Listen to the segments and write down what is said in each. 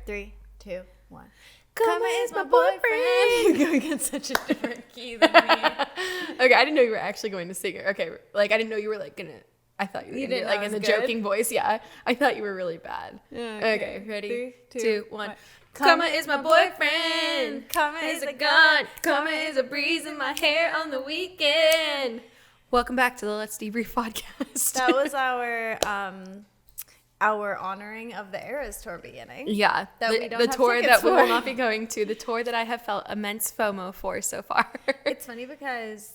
3, 2, 1. Kama is my boyfriend. You're going in such a different key than me. Okay, I didn't know you were actually going to sing it. Okay, like I didn't know you were like gonna. I thought you were gonna do it, like in the joking voice. Yeah, I thought you were really bad. Okay, ready? 3, 2, 1. Kama is my boyfriend. Kama is a gun. Kama is a breeze in my hair on the weekend. Welcome back to the Let's Debrief podcast. That was our honoring of the Eras tour beginning. Yeah, the tour that we will not be going to, the tour that I have felt immense FOMO for so far. It's funny because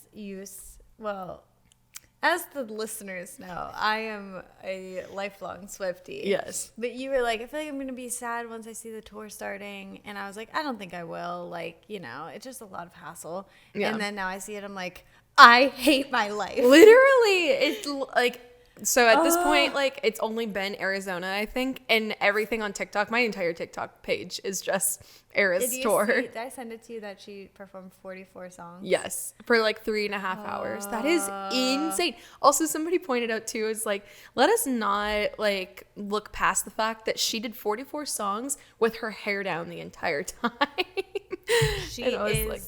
as the listeners know, I am a lifelong Swiftie. Yes. But you were like, I feel like I'm going to be sad once I see the tour starting. And I was like, I don't think I will. Like, it's just a lot of hassle. Yeah. And then now I see it, I'm like, I hate my life. Literally, it's like... So at this point, like, it's only been Arizona, I think, and everything on TikTok, my entire TikTok page is just Eras tour. Did I send it to you that she performed 44 songs? Yes, for like 3.5 hours. That is insane. Also, somebody pointed out too, is like, let us not like look past the fact that she did 44 songs with her hair down the entire time. She is like,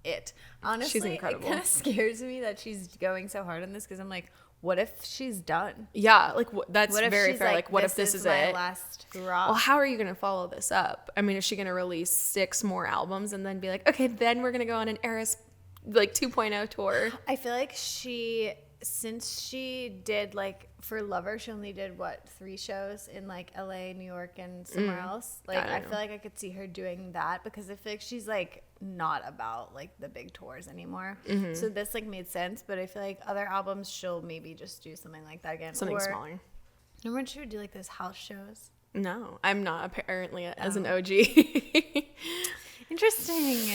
it. Honestly, she's incredible. It kind of scares me that she's going so hard on this because I'm like, what if she's done? Yeah, like that's very fair. Like, what if this is my it? Last hurrah. Well, how are you going to follow this up? I mean, is she going to release 6 more albums and then be like, okay, then we're going to go on an Eras like 2.0 tour? I feel like since she did like for Lover, she only did 3 shows in like LA, New York, and somewhere else. Like I feel like I could see her doing that because I feel like she's like not about like the big tours anymore. Mm-hmm. So this like made sense, but I feel like other albums she'll maybe just do something like that again. Something smaller. Remember when she would do like those house shows? No, I'm not apparently as an OG. Interesting.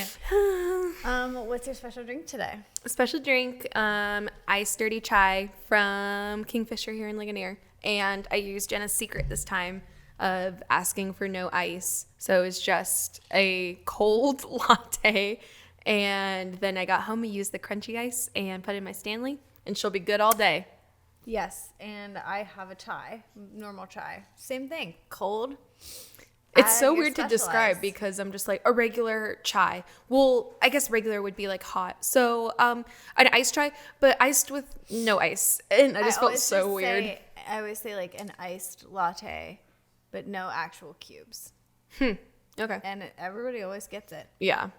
What's your special drink today? Special drink, iced dirty chai from Kingfisher here in Ligonier. And I used Jenna's secret this time of asking for no ice. So it was just a cold latte. And then I got home and used the crunchy ice and put it in my Stanley. And she'll be good all day. Yes, and I have a chai, normal chai. Same thing, cold. It's so weird to describe because I'm just like a regular chai. Well, I guess regular would be like hot. So an iced chai, but iced with no ice. And I just felt so weird. I always say like an iced latte, but no actual cubes. Okay. And everybody always gets it. Yeah.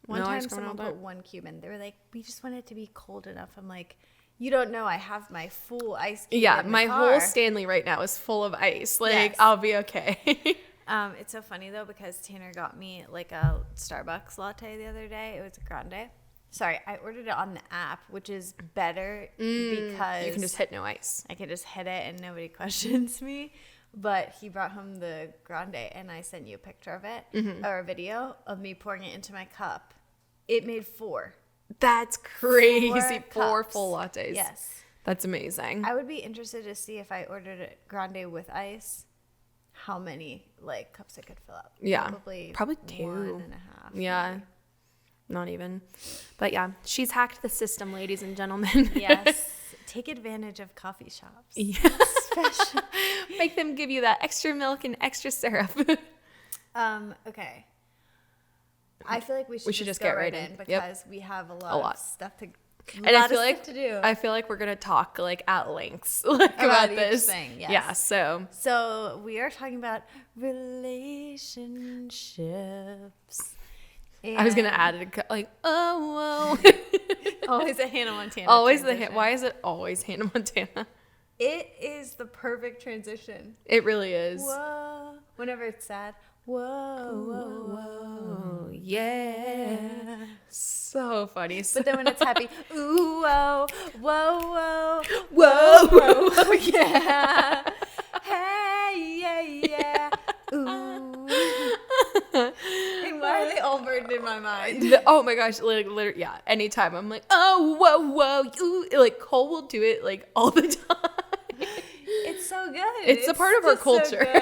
One time someone put 1 cube in. They were like, we just want it to be cold enough. I'm like, you don't know I have my full ice cube in the car. Whole Stanley right now is full of ice. Like, yes. I'll be okay. It's so funny, though, because Tanner got me, like, a Starbucks latte the other day. It was a grande. Sorry, I ordered it on the app, which is better because... You can just hit no ice. I can just hit it and nobody questions me. But he brought home the grande, and I sent you a picture of it, or a video of me pouring it into my cup. It made 4. That's crazy. 4 full lattes. Yes. That's amazing. I would be interested to see if I ordered a grande with ice, how many like cups I could fill up. Yeah. Probably 2. 1.5. Yeah. Maybe. Not even. But yeah, she's hacked the system, ladies and gentlemen. Yes. Take advantage of coffee shops. Yes. Special. Make them give you that extra milk and extra syrup. Okay. I feel like we should just get right in because we have a lot of stuff to and I feel like to do. I feel like we're gonna talk like at lengths like about this thing. Yes. Yeah. So we are talking about relationships. I was gonna add it like always a Hannah Montana. Always why is it always Hannah Montana? It is the perfect transition. It really is. Whoa. Whenever it's sad. Whoa, whoa, whoa, yeah. So funny. But then when it's happy, ooh, whoa, whoa, whoa, whoa, whoa, whoa, yeah. Hey, yeah, yeah, ooh. And why are they all burned in my mind? Oh my gosh, literally, yeah. Anytime I'm like, oh, whoa, whoa, ooh. Like Cole will do it like all the time. It's so good. It's a part of our culture. So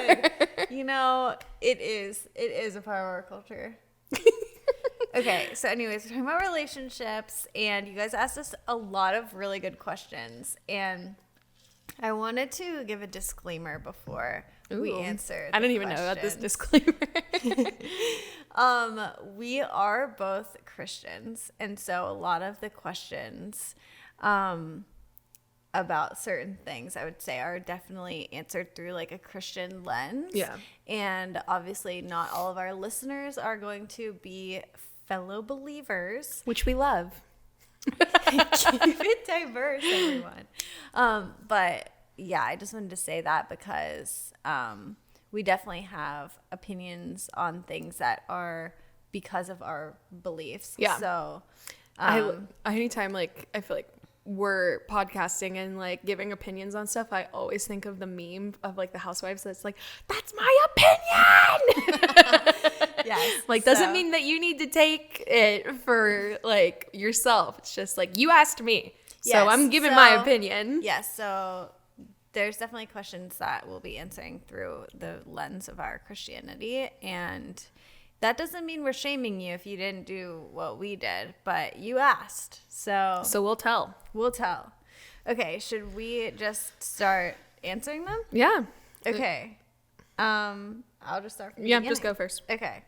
it is a part of our culture. Okay, so anyways, we're talking about relationships, and you guys asked us a lot of really good questions, and I wanted to give a disclaimer before we answer. I didn't even know about this disclaimer. We are both Christians, and so a lot of the questions about certain things, I would say, are definitely answered through like a Christian lens. Yeah. And obviously not all of our listeners are going to be fellow believers. Which we love. Keep it diverse, everyone. But yeah, I just wanted to say that because we definitely have opinions on things that are because of our beliefs. Yeah. So anytime like I feel like we're podcasting and like giving opinions on stuff, I always think of the meme of like the housewives that's like, that's my opinion. Yes. Like doesn't mean that you need to take it for like yourself. It's just like you asked me. So yes, I'm giving my opinion. Yes. So there's definitely questions that we'll be answering through the lens of our Christianity, and that doesn't mean we're shaming you if you didn't do what we did, but you asked. So we'll tell. We'll tell. Okay, should we just start answering them? Yeah. Okay. I'll just start from the Yeah, beginning. just go first. Okay.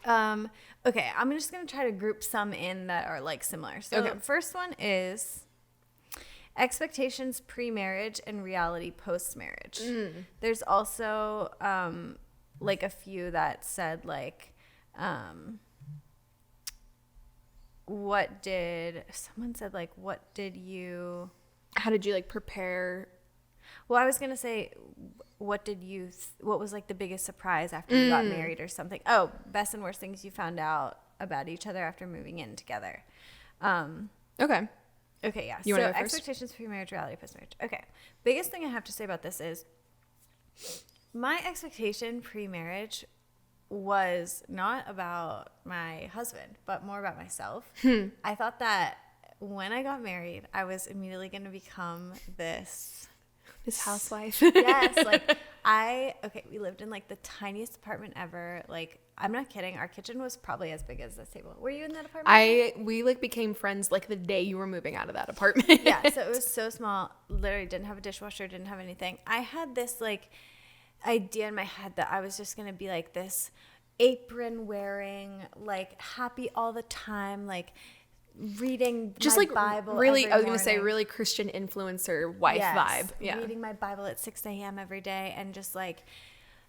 Okay, I'm just going to try to group some in that are like similar. So the first one is expectations pre-marriage and reality post-marriage. There's also like a few that said like someone said like how did you like prepare? Well, I was going to say what was like the biggest surprise after you got married or something? Oh, best and worst things you found out about each other after moving in together. Okay. Okay, yeah. You so want to go first? Expectations pre-marriage, reality post-marriage. Okay. Biggest thing I have to say about this is my expectation pre-marriage was not about my husband, but more about myself. I thought that when I got married, I was immediately going to become this housewife. Yes, like we lived in like the tiniest apartment ever. Like, I'm not kidding. Our kitchen was probably as big as this table. Were you in that apartment? We like became friends like the day you were moving out of that apartment. Yeah, so it was so small. Literally didn't have a dishwasher, didn't have anything. I had this like idea in my head that I was just going to be like this apron wearing, like happy all the time, like reading just my like Bible really, every I was going to say morning. really Christian influencer wife vibe. Yeah. Reading my Bible at 6 a.m. every day and just like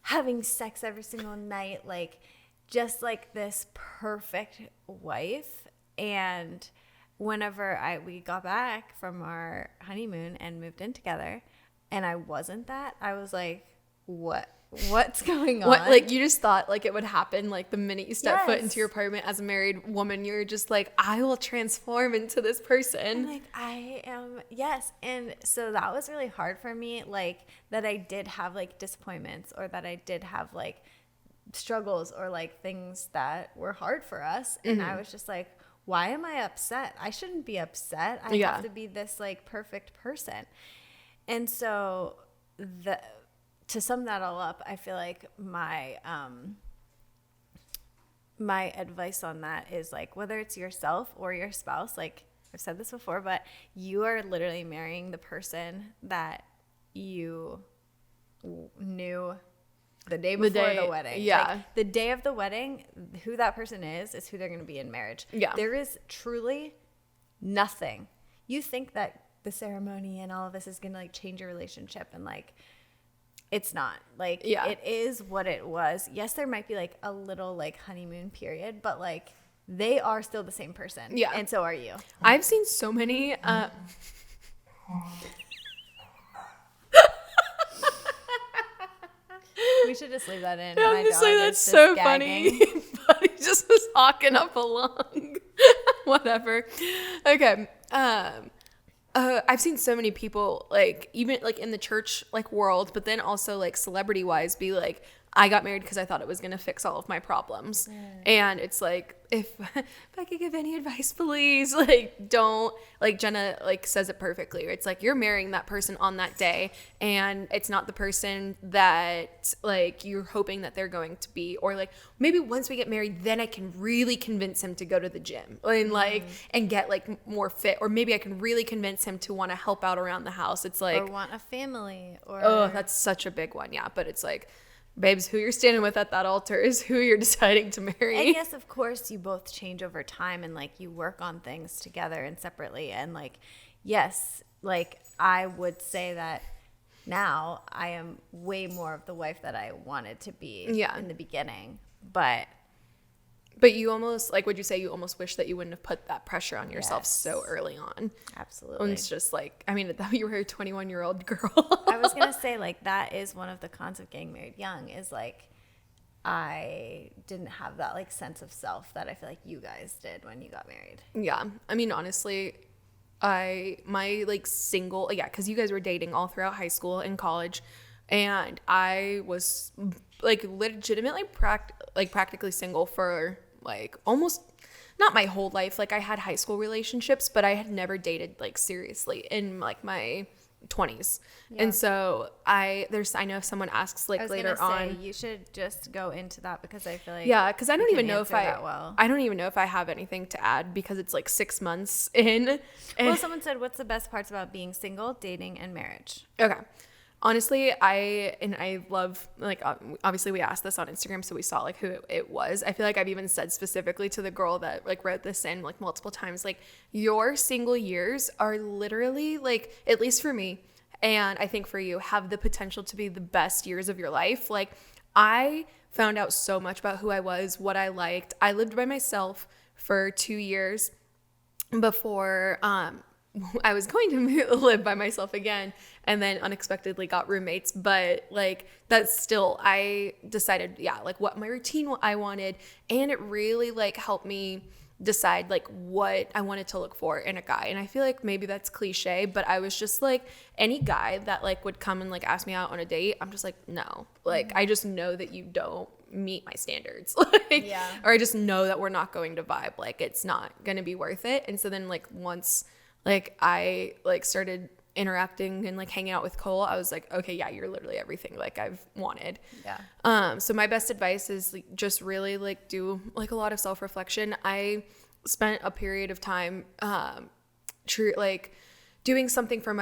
having sex every single night, like just like this perfect wife. And whenever we got back from our honeymoon and moved in together and I wasn't that, I was like, what's going on? What, like you just thought like it would happen like the minute you step foot Yes. into your apartment as a married woman, you're just like, I will transform into this person. I'm like, I am, yes. And so that was really hard for me, like that I did have like disappointments or that I did have like struggles or like things that were hard for us. And I was just like, why am I upset? I shouldn't be upset. I have to be this like perfect person. And so to sum that all up, I feel like my advice on that is like whether it's yourself or your spouse, like I've said this before, but you are literally marrying the person that you knew the day before the wedding. Yeah. Like, the day of the wedding, who that person is who they're going to be in marriage. Yeah. There is truly nothing. You think that the ceremony and all of this is going to like change your relationship, and like it's not. Like it is what it was. Yes, there might be like a little like honeymoon period, but like they are still the same person. Yeah. And so are you. I've seen so many We should just leave that in. honestly, that's so funny. But he just was hawking up a lung. Whatever. Okay. I've seen so many people like even like in the church like world, but then also like celebrity wise be like, I got married because I thought it was going to fix all of my problems. And it's like, if I could give any advice, please, like, don't, like, Jenna, like, says it perfectly. It's like, you're marrying that person on that day, and it's not the person that, like, you're hoping that they're going to be. Or, like, maybe once we get married, then I can really convince him to go to the gym and, like, and get, like, more fit. Or maybe I can really convince him to want to help out around the house. It's like, or want a family. Or oh, that's such a big one. Yeah. But it's like, babes, who you're standing with at that altar is who you're deciding to marry. I guess, of course, you both change over time, and, like, you work on things together and separately. And, like, yes, like, I would say that now I am way more of the wife that I wanted to be in the beginning. But you almost, like, would you say you almost wish that you wouldn't have put that pressure on yourself so early on? Absolutely. And it's just like, I mean, you were a 21-year-old girl. I was going to say, like, that is one of the cons of getting married young, is, like, I didn't have that, like, sense of self that I feel like you guys did when you got married. Yeah. I mean, honestly, single, because you guys were dating all throughout high school and college, and I was, like, legitimately practically single for, like, almost not my whole life. Like, I had high school relationships, but I had never dated, like, seriously in, like, my 20s. And so I know if someone asks, like, later on, you should just go into that, because I feel like because I don't even know if I don't even know if I have anything to add, because it's like 6 months in. Well, someone said, what's the best parts about being single, dating, and marriage? Okay. Honestly, I love, like, obviously we asked this on Instagram, so we saw, like, who it was. I feel like I've even said specifically to the girl that, like, wrote this in, like, multiple times, like, your single years are literally, like, at least for me, and I think for you, have the potential to be the best years of your life. Like, I found out so much about who I was, what I liked. I lived by myself for 2 years before I was going to live by myself again, and then unexpectedly got roommates. But, like, that's still, I decided, like, what my routine I wanted, and it really, like, helped me decide, like, what I wanted to look for in a guy. And I feel like maybe that's cliche, but I was just like, any guy that, like, would come and, like, ask me out on a date, I'm just like, no, like, I just know that you don't meet my standards, like, or I just know that we're not going to vibe, like, it's not gonna be worth it. And so then, like, once, like, I, like, started interacting and, like, hanging out with Cole, I was like, okay, yeah, you're literally everything, like, I've wanted. So my best advice is, like, just really, like, do, like, a lot of self-reflection. I spent a period of time doing something for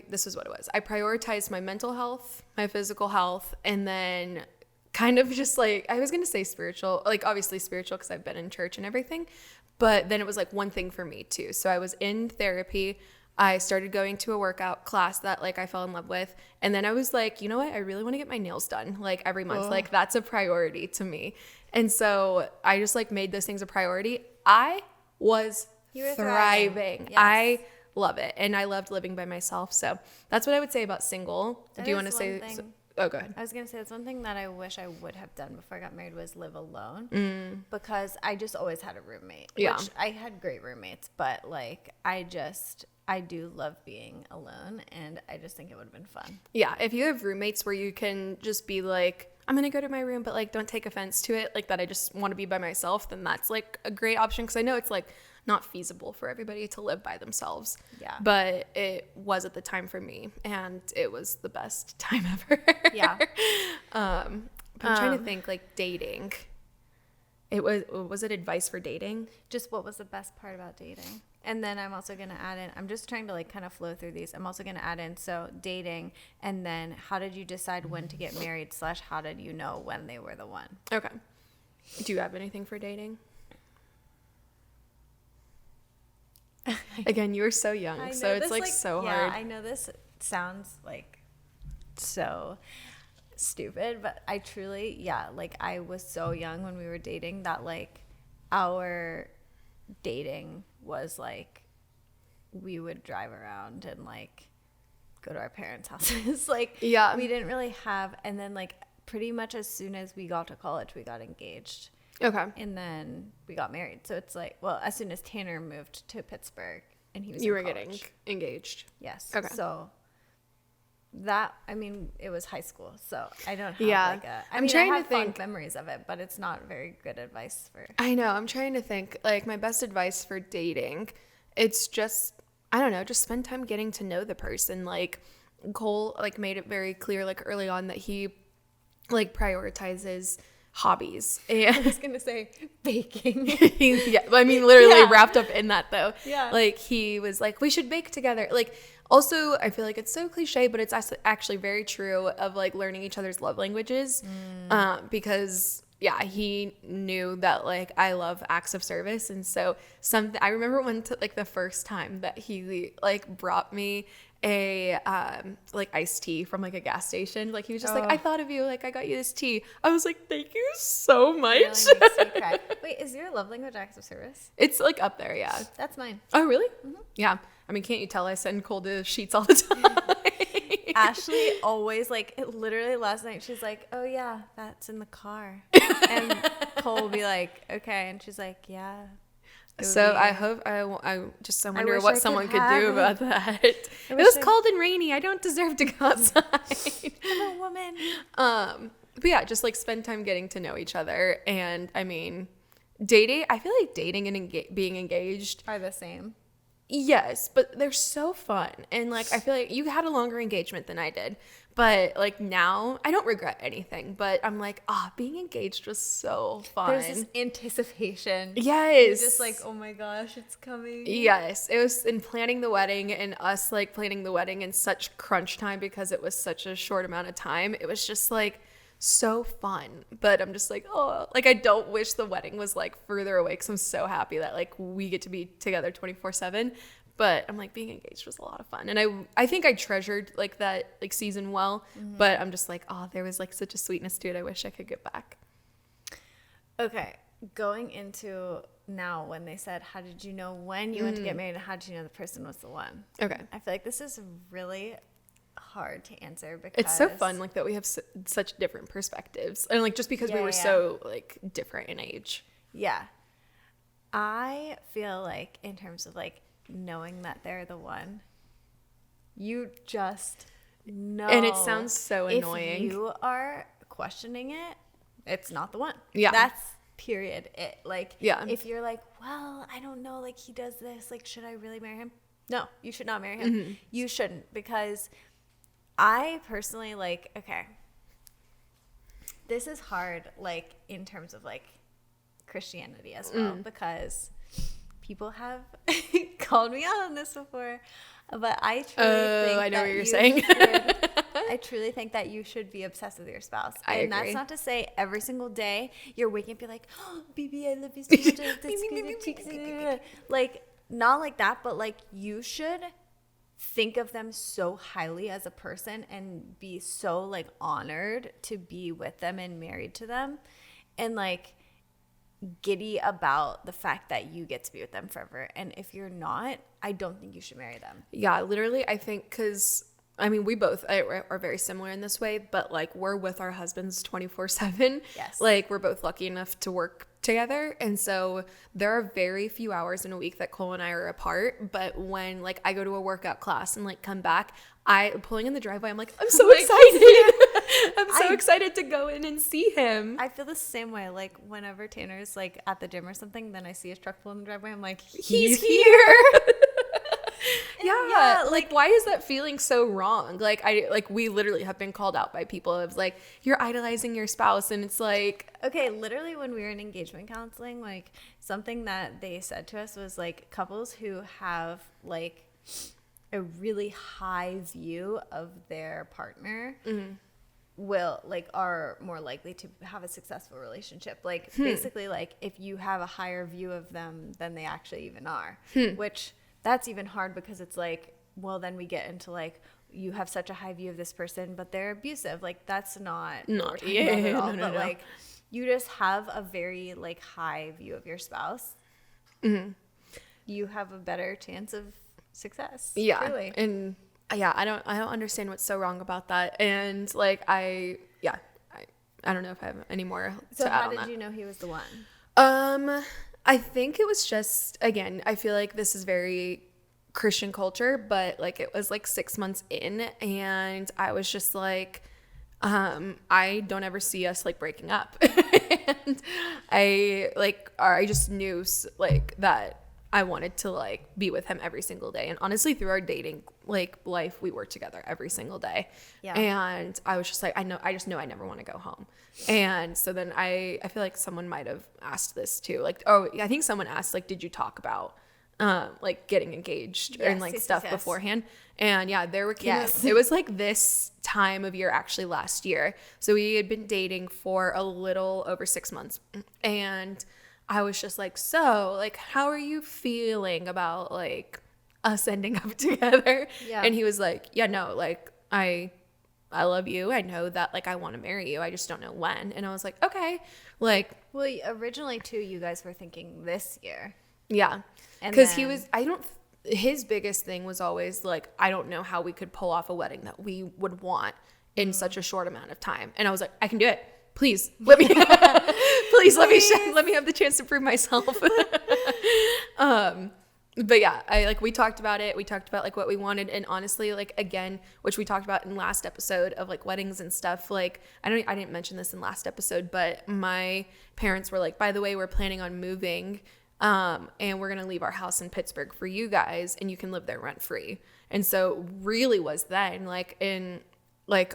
this is what it was. I prioritized my mental health, my physical health, and then kind of just, like, I was gonna say spiritual, like, obviously spiritual because I've been in church and everything, but then it was, like, one thing for me too. So I was in therapy. I started going to a workout class that, like, I fell in love with. And then I was like, you know what? I really want to get my nails done, like, every month. Like, that's a priority to me. And so I just, like, made those things a priority. I was thriving. Yes. I love it. And I loved living by myself. So that's what I would say about single. Do you want to say? Oh, go ahead. I was going to say, it's one thing that I wish I would have done before I got married was live alone, because I just always had a roommate, which I had great roommates, but, like, I do love being alone, and I just think it would have been fun. Yeah, if you have roommates where you can just be like, I'm going to go to my room, but, like, don't take offense to it, like, that I just want to be by myself, then that's, like, a great option, because I know it's, like, not feasible for everybody to live by themselves. Yeah. But it was at the time for me, and it was the best time ever. Yeah. But I'm trying to think, like, dating. Was it advice for dating? Just what was the best part about dating? And then I'm also going to add in, I'm just trying to, like, kind of flow through these. I'm also going to add in, so dating, and then how did you decide when to get married / how did you know when they were the one? Okay. Do you have anything for dating? Again, you were so young, so it's, like, so hard. Yeah, I know this sounds, like, so stupid, but I truly, like, I was so young when we were dating that, like, our dating was, like, we would drive around and, like, go to our parents' houses. Like, we didn't really have, and then, like, pretty much as soon as we got to college, we got engaged. Okay. And then we got married. So it's like, well, as soon as Tanner moved to Pittsburgh and he was You were getting engaged. Yes. Okay. So I mean, it was high school, so I don't have like a. I'm trying I have to think fond memories of it, but it's not very good advice for. I know. I'm trying to think like my best advice for dating. It's just I don't know, just spend time getting to know the person. Like Cole like made it very clear like early on that he like prioritizes hobbies. And I was gonna say baking. yeah, I mean literally wrapped up in that though. Yeah. Like he was like, we should bake together. Like also, I feel like it's so cliche, but it's actually very true of like learning each other's love languages. Because yeah, he knew that like I love acts of service. And so I remember like the first time that he like brought me a like iced tea from like a gas station. Like he was just like, I thought of you, like I got you this tea. I was like, thank you so much. Really makes me cry. Wait, is your love language acts of service? It's like up there, yeah. That's mine. Oh really? Mm-hmm. Yeah. I mean, can't you tell I send Cole to sheets all the time? Ashley always like literally last night she's like, oh yeah, that's in the car. And Cole will be like, okay, and she's like, yeah. So I hope I wonder what someone could do about that. It was cold and rainy. I don't deserve to go outside. I'm a woman. But yeah, just like spend time getting to know each other. And I mean, dating. I feel like dating and being engaged are the same. Yes, but they're so fun. And like I feel like you had a longer engagement than I did. But like now I don't regret anything, but I'm like, being engaged was so fun. There's this anticipation. Yes. You're just like, oh my gosh, it's coming. Yes. It was in planning the wedding and us like planning the wedding in such crunch time because it was such a short amount of time. It was just like so fun. But I'm just like, like I don't wish the wedding was like further away because I'm so happy that like we get to be together 24/7. But I'm like, being engaged was a lot of fun. And I think I treasured like that like season well. Mm-hmm. But I'm just like, there was like such a sweetness to it. I wish I could get back. Okay. Going into now when they said, how did you know when you went to get married and how did you know the person was the one? Okay. I feel like this is really hard to answer because it's so fun like that we have such different perspectives. And like just because we were so like different in age. Yeah. I feel like in terms of like knowing that they're the one, you just know. And it sounds so annoying. If you are questioning it, it's not the one. Yeah. That's period. It like, yeah. If you're like, well, I don't know, like he does this, like, should I really marry him? No, you should not marry him. Mm-hmm. You shouldn't, because I personally like, okay, this is hard, like in terms of like Christianity as well, because people have called me out on this before, but I truly think I know what you're saying. I truly think that you should be obsessed with your spouse. I agree. That's not to say every single day you're waking up, you're like, oh, baby, I love you so much. Like, not like that, but like you should think of them so highly as a person and be so like honored to be with them and married to them, and like giddy about the fact that you get to be with them forever. And if you're not, I don't think you should marry them. Yeah, literally, I think because I mean, we both are very similar in this way, but like we're with our husbands 24/7. Yes. Like we're both lucky enough to work together. And so there are very few hours in a week that Cole and I are apart. But when like I go to a workout class and like come back, pulling in the driveway, I'm like, I'm so excited. I'm so excited to go in and see him. I feel the same way. Like whenever Tanner's like at the gym or something, then I see his truck pull in the driveway. I'm like, he's here. Yeah, like why is that feeling so wrong? Like we literally have been called out by people of like, you're idolizing your spouse, and it's like, okay, literally when we were in engagement counseling, like something that they said to us was like couples who have like a really high view of their partner are more likely to have a successful relationship. Like basically like if you have a higher view of them than they actually even are, which that's even hard because it's like, well, then we get into like, you have such a high view of this person, but they're abusive. Like that's not at all. But like, you just have a very like high view of your spouse. Mm-hmm. You have a better chance of success. Yeah, truly. And yeah, I don't understand what's so wrong about that. And like, I don't know if I have any more to add on that. So how did you know he was the one? I think it was just, again, I feel like this is very Christian culture, but like it was like 6 months in, and I was just like, I don't ever see us like breaking up. And I just knew like that I wanted to like be with him every single day. And honestly, through our dating like life, we were together every single day. Yeah. And I was just like, I just know I never want to go home. And so then I feel like someone might have asked this too. Like, oh, I think someone asked, like, did you talk about like getting engaged and like stuff beforehand? And yeah, there were it was like this time of year, actually last year. So we had been dating for a little over 6 months, and I was just like, so like, how are you feeling about like us ending up together? Yeah. And he was like, yeah, no, like I love you. I know that like I want to marry you. I just don't know when. And I was like, okay. Like, well, originally too, you guys were thinking this year. Yeah. Because his biggest thing was always like, I don't know how we could pull off a wedding that we would want in such a short amount of time. And I was like, I can do it. Please let me, let me have the chance to prove myself. But yeah, we talked about it. We talked about like what we wanted. And honestly, like, again, which we talked about in last episode of like weddings and stuff. Like, I didn't mention this in last episode, but my parents were like, by the way, we're planning on moving. And we're going to leave our house in Pittsburgh for you guys, and you can live there rent free. And so really was then like,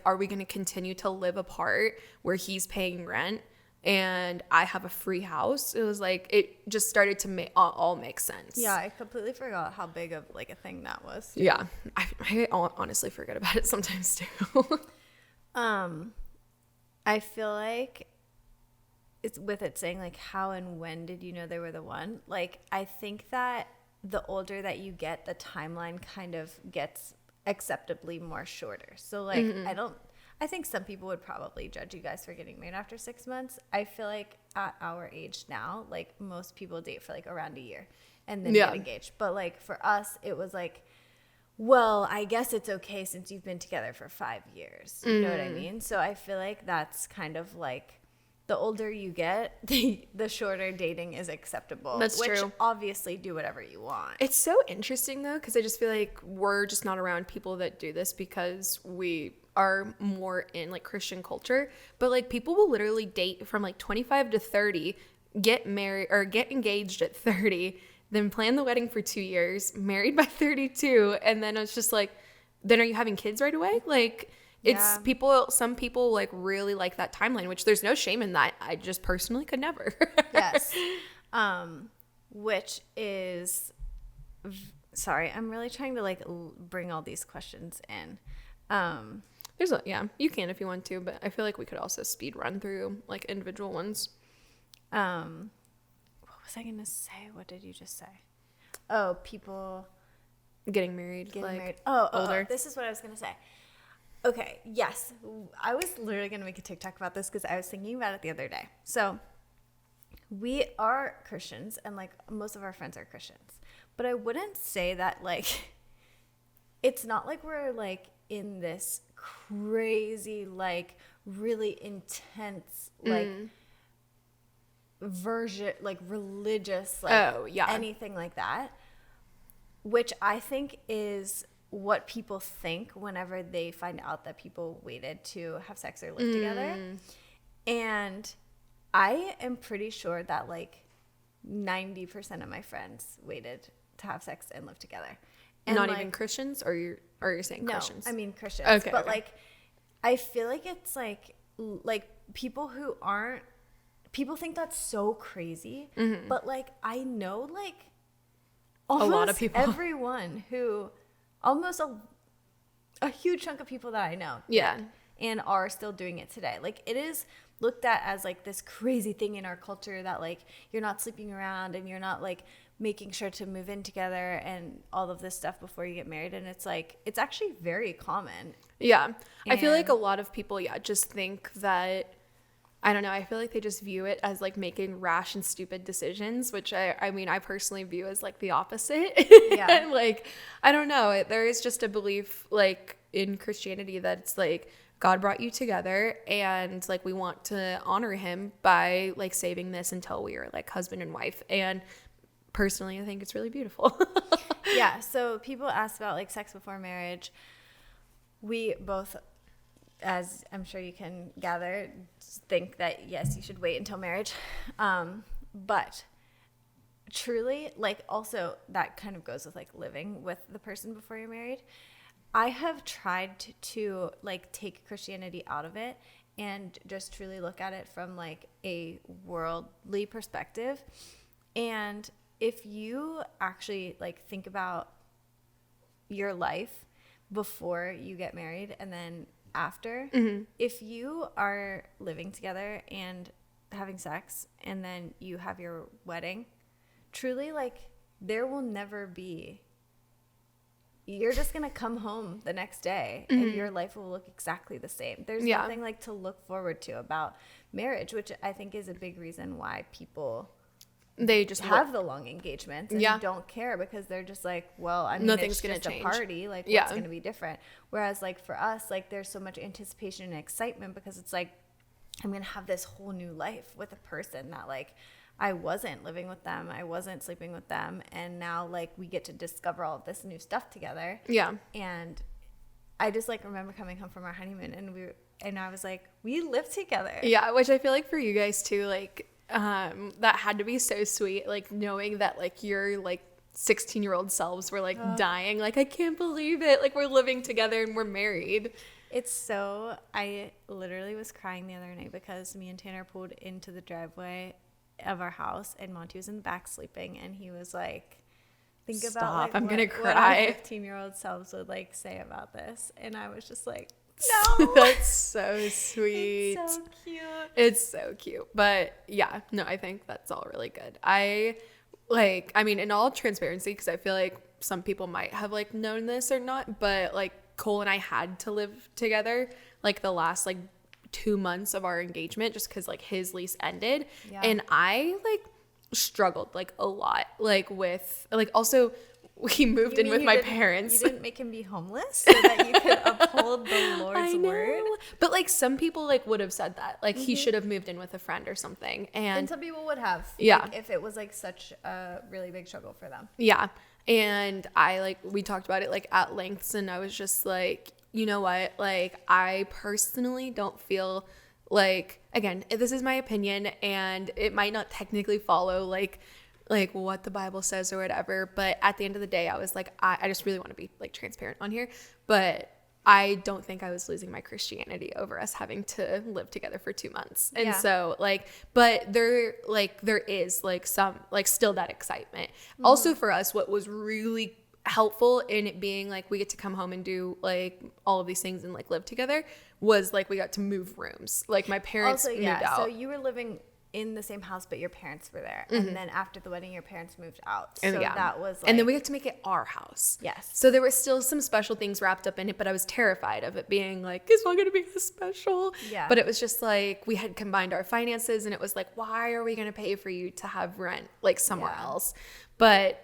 are we going to continue to live apart where he's paying rent and I have a free house? It was like, it just started to all make sense. Yeah. I completely forgot how big of like a thing that was. Yeah. I honestly forget about it sometimes too. I feel like it's with it saying like, how and when did you know they were the one? Like, I think that the older that you get, the timeline kind of gets acceptably more shorter. So like, I think some people would probably judge you guys for getting married after 6 months. I feel like at our age now, like most people date for like around a year and then get engaged. But like for us, it was like, well, I guess it's okay since you've been together for 5 years. You know what I mean? So I feel like that's kind of like, the older you get, the shorter dating is acceptable. That's true. Which obviously do whatever you want. It's so interesting though, because I just feel like we're just not around people that do this because we are more in like Christian culture. But like people will literally date from like 25 to 30, get married or get engaged at 30, then plan the wedding for 2 years, married by 32, and then it's just like, then are you having kids right away? Like, it's some people like really like that timeline, which there's no shame in that. I just personally could never. Yes. Which is, sorry, I'm really trying to like bring all these questions in. You can if you want to, but I feel like we could also speed run through like individual ones. What was I going to say? What did you just say? Oh, people getting married. Older. Oh, this is what I was going to say. Okay, yes. I was literally going to make a TikTok about this because I was thinking about it the other day. So we are Christians and like most of our friends are Christians. But I wouldn't say that like, it's not like we're like in this crazy, like really intense, like version, like religious, like anything like that. Which I think is what people think whenever they find out that people waited to have sex or live together. And I am pretty sure that like 90% of my friends waited to have sex and live together. And not like, even Christians, or you're saying Christians? No, I mean Christians. Okay, but like, I feel like it's like people who aren't, people think that's so crazy. But like, I know like almost a lot of people, everyone who, almost a huge chunk of people that I know and are still doing it today. Like, it is looked at as like this crazy thing in our culture that like you're not sleeping around and you're not like making sure to move in together and all of this stuff before you get married. And it's like, it's actually very common. Yeah. I feel like a lot of people just think that, I don't know, I feel like they just view it as like making rash and stupid decisions, which I mean, I personally view as like the opposite. Yeah. Like, I don't know. There is just a belief like in Christianity that it's like God brought you together and like we want to honor him by like saving this until we are like husband and wife. And personally, I think it's really beautiful. Yeah. So people ask about like sex before marriage. We both, as I'm sure you can gather, think that yes, you should wait until marriage. But truly, like, also that kind of goes with like living with the person before you're married. I have tried to like take Christianity out of it and just truly look at it from like a worldly perspective. And if you actually like think about your life before you get married and then after, if you are living together and having sex and then you have your wedding, truly, like, there will never be, you're just gonna come home the next day and your life will look exactly the same. There's nothing like to look forward to about marriage, which I think is a big reason why people they just have the long engagements and don't care, because they're just like, well, I mean, nothing's it's gonna just change. a party, like what's gonna be different? Whereas like for us, like there's so much anticipation and excitement because it's like, I'm gonna have this whole new life with a person that like I wasn't living with them, I wasn't sleeping with them, and now like we get to discover all of this new stuff together. Yeah. And I just like remember coming home from our honeymoon and I was like, we live together. Yeah, which I feel like for you guys too, like that had to be so sweet, like knowing that like your like 16-year-old selves were like dying, like I can't believe it, like we're living together and we're married. It's so, I literally was crying the other night because me and Tanner pulled into the driveway of our house and Monty was in the back sleeping and he was like, think Stop, about like I'm gonna cry. what our 15-year-old selves would like say about this. And I was just like, no. That's so sweet. It's so cute. It's so cute. But yeah, no, I think that's all really good. I mean, in all transparency, because I feel like some people might have like known this or not, but like Cole and I had to live together like the last like 2 months of our engagement just because like his lease ended. Yeah. And I like struggled like a lot, like with like also we moved in with my parents. You didn't make him be homeless so that you could uphold the Lord's word? But like some people like would have said that. Like he should have moved in with a friend or something. And some people would have. Yeah. Like, if it was like such a really big struggle for them. Yeah. And we talked about it like at lengths and I was just like, you know what? Like I personally don't feel like, again, this is my opinion and it might not technically follow like what the Bible says or whatever, but at the end of the day I was like, I just really want to be like transparent on here, but I don't think I was losing my Christianity over us having to live together for 2 months. And so like, but there is like some like still that excitement. Also for us, what was really helpful in it being like we get to come home and do like all of these things and like live together was like we got to move rooms. Like my parents moved out. So you were living in the same house, but your parents were there. And then after the wedding, your parents moved out. So that was like... And then we got to make it our house. Yes. So there were still some special things wrapped up in it, but I was terrified of it being like, it's not going to be as special. Yeah. But it was just like, we had combined our finances and it was like, why are we going to pay for you to have rent like somewhere else? But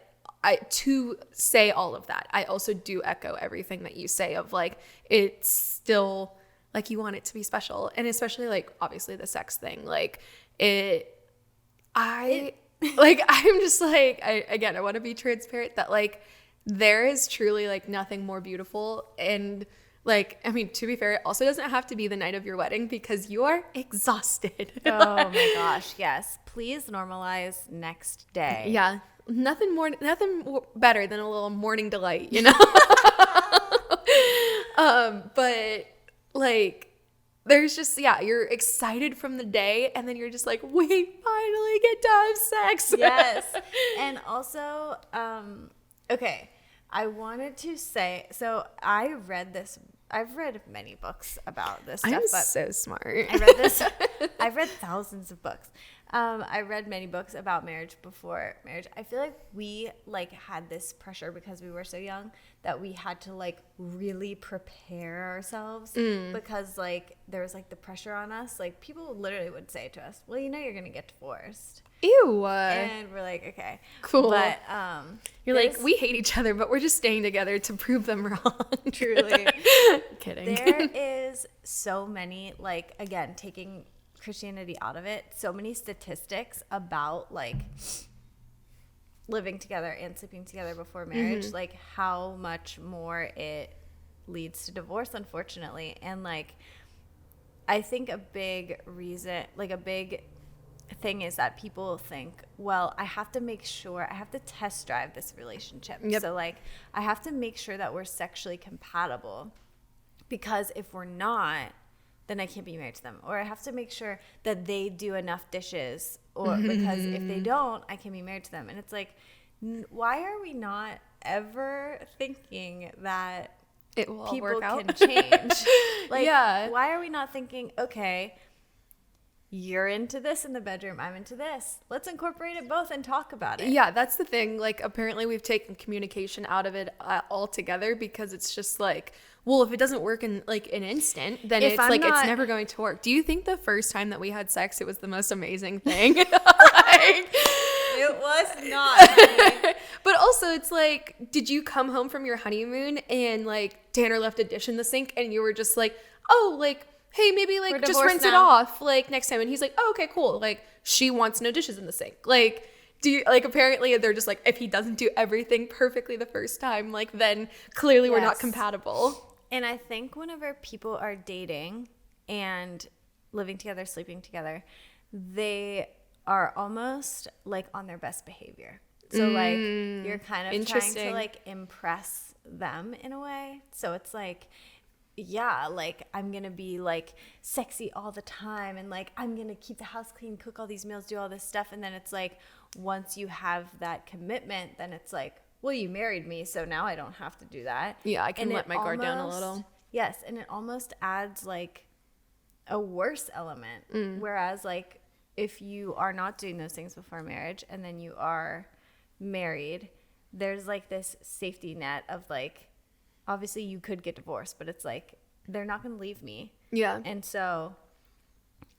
to say all of that, I also do echo everything that you say of like, it's still like you want it to be special. And especially like, obviously the sex thing, like I'm just like, I want to be transparent that like there is truly like nothing more beautiful. And like, I mean, to be fair, it also doesn't have to be the night of your wedding because you are exhausted. Oh my gosh. Yes. Please normalize next day. Yeah. Nothing better than a little morning delight, you know? But like, there's just, you're excited from the day and then you're just like, we finally get to have sex. Yes. And also, okay, I wanted to say, so I've read many books about this stuff. I'm so smart. I've read thousands of books. I read many books about marriage before marriage. I feel like we like had this pressure because we were so young that we had to like really prepare ourselves because like there was like the pressure on us. Like people literally would say to us, well, you know, you're going to get divorced. Ew. And we're like, okay, cool. But you're like, we hate each other, but we're just staying together to prove them wrong. Truly. Kidding. There is so many, like, again, taking Christianity out of it, so many statistics about like living together and sleeping together before marriage, like how much more it leads to divorce, unfortunately. And like, I think a big reason, like a big thing is that people think, well, I have to make sure, I have to test drive this relationship. So like, I have to make sure that we're sexually compatible, because if we're not, then I can't be married to them. Or I have to make sure that they do enough dishes, or because if they don't, I can't be married to them. And it's like, why are we not ever thinking that it will people work out? Can change? Like, why are we not thinking, okay, you're into this in the bedroom, I'm into this, let's incorporate it both and talk about it. Yeah, that's the thing. Like, apparently we've taken communication out of it altogether, because it's just like, well, if it doesn't work in like an instant, then it's it's never going to work. Do you think the first time that we had sex, it was the most amazing thing? Like, it was not. But also, it's like, did you come home from your honeymoon and like Tanner left a dish in the sink and you were just like, oh, like, hey, maybe like just rinse it off like next time? And he's like, oh, okay, cool. Like, she wants no dishes in the sink. Like, do you, like, apparently they're just like, if he doesn't do everything perfectly the first time, like, then clearly we're not compatible. And I think whenever people are dating and living together, sleeping together, they are almost like on their best behavior. So like, you're kind of trying to like impress them in a way. So it's like, yeah, like, I'm going to be like sexy all the time, and like, I'm going to keep the house clean, cook all these meals, do all this stuff. And then it's like, once you have that commitment, then it's like, well, you married me, so now I don't have to do that. Yeah, I can let my guard down a little. Yes, and it almost adds like a worse element. Whereas like, if you are not doing those things before marriage and then you are married, there's like this safety net of like, obviously you could get divorced, but it's like, they're not going to leave me. Yeah. And so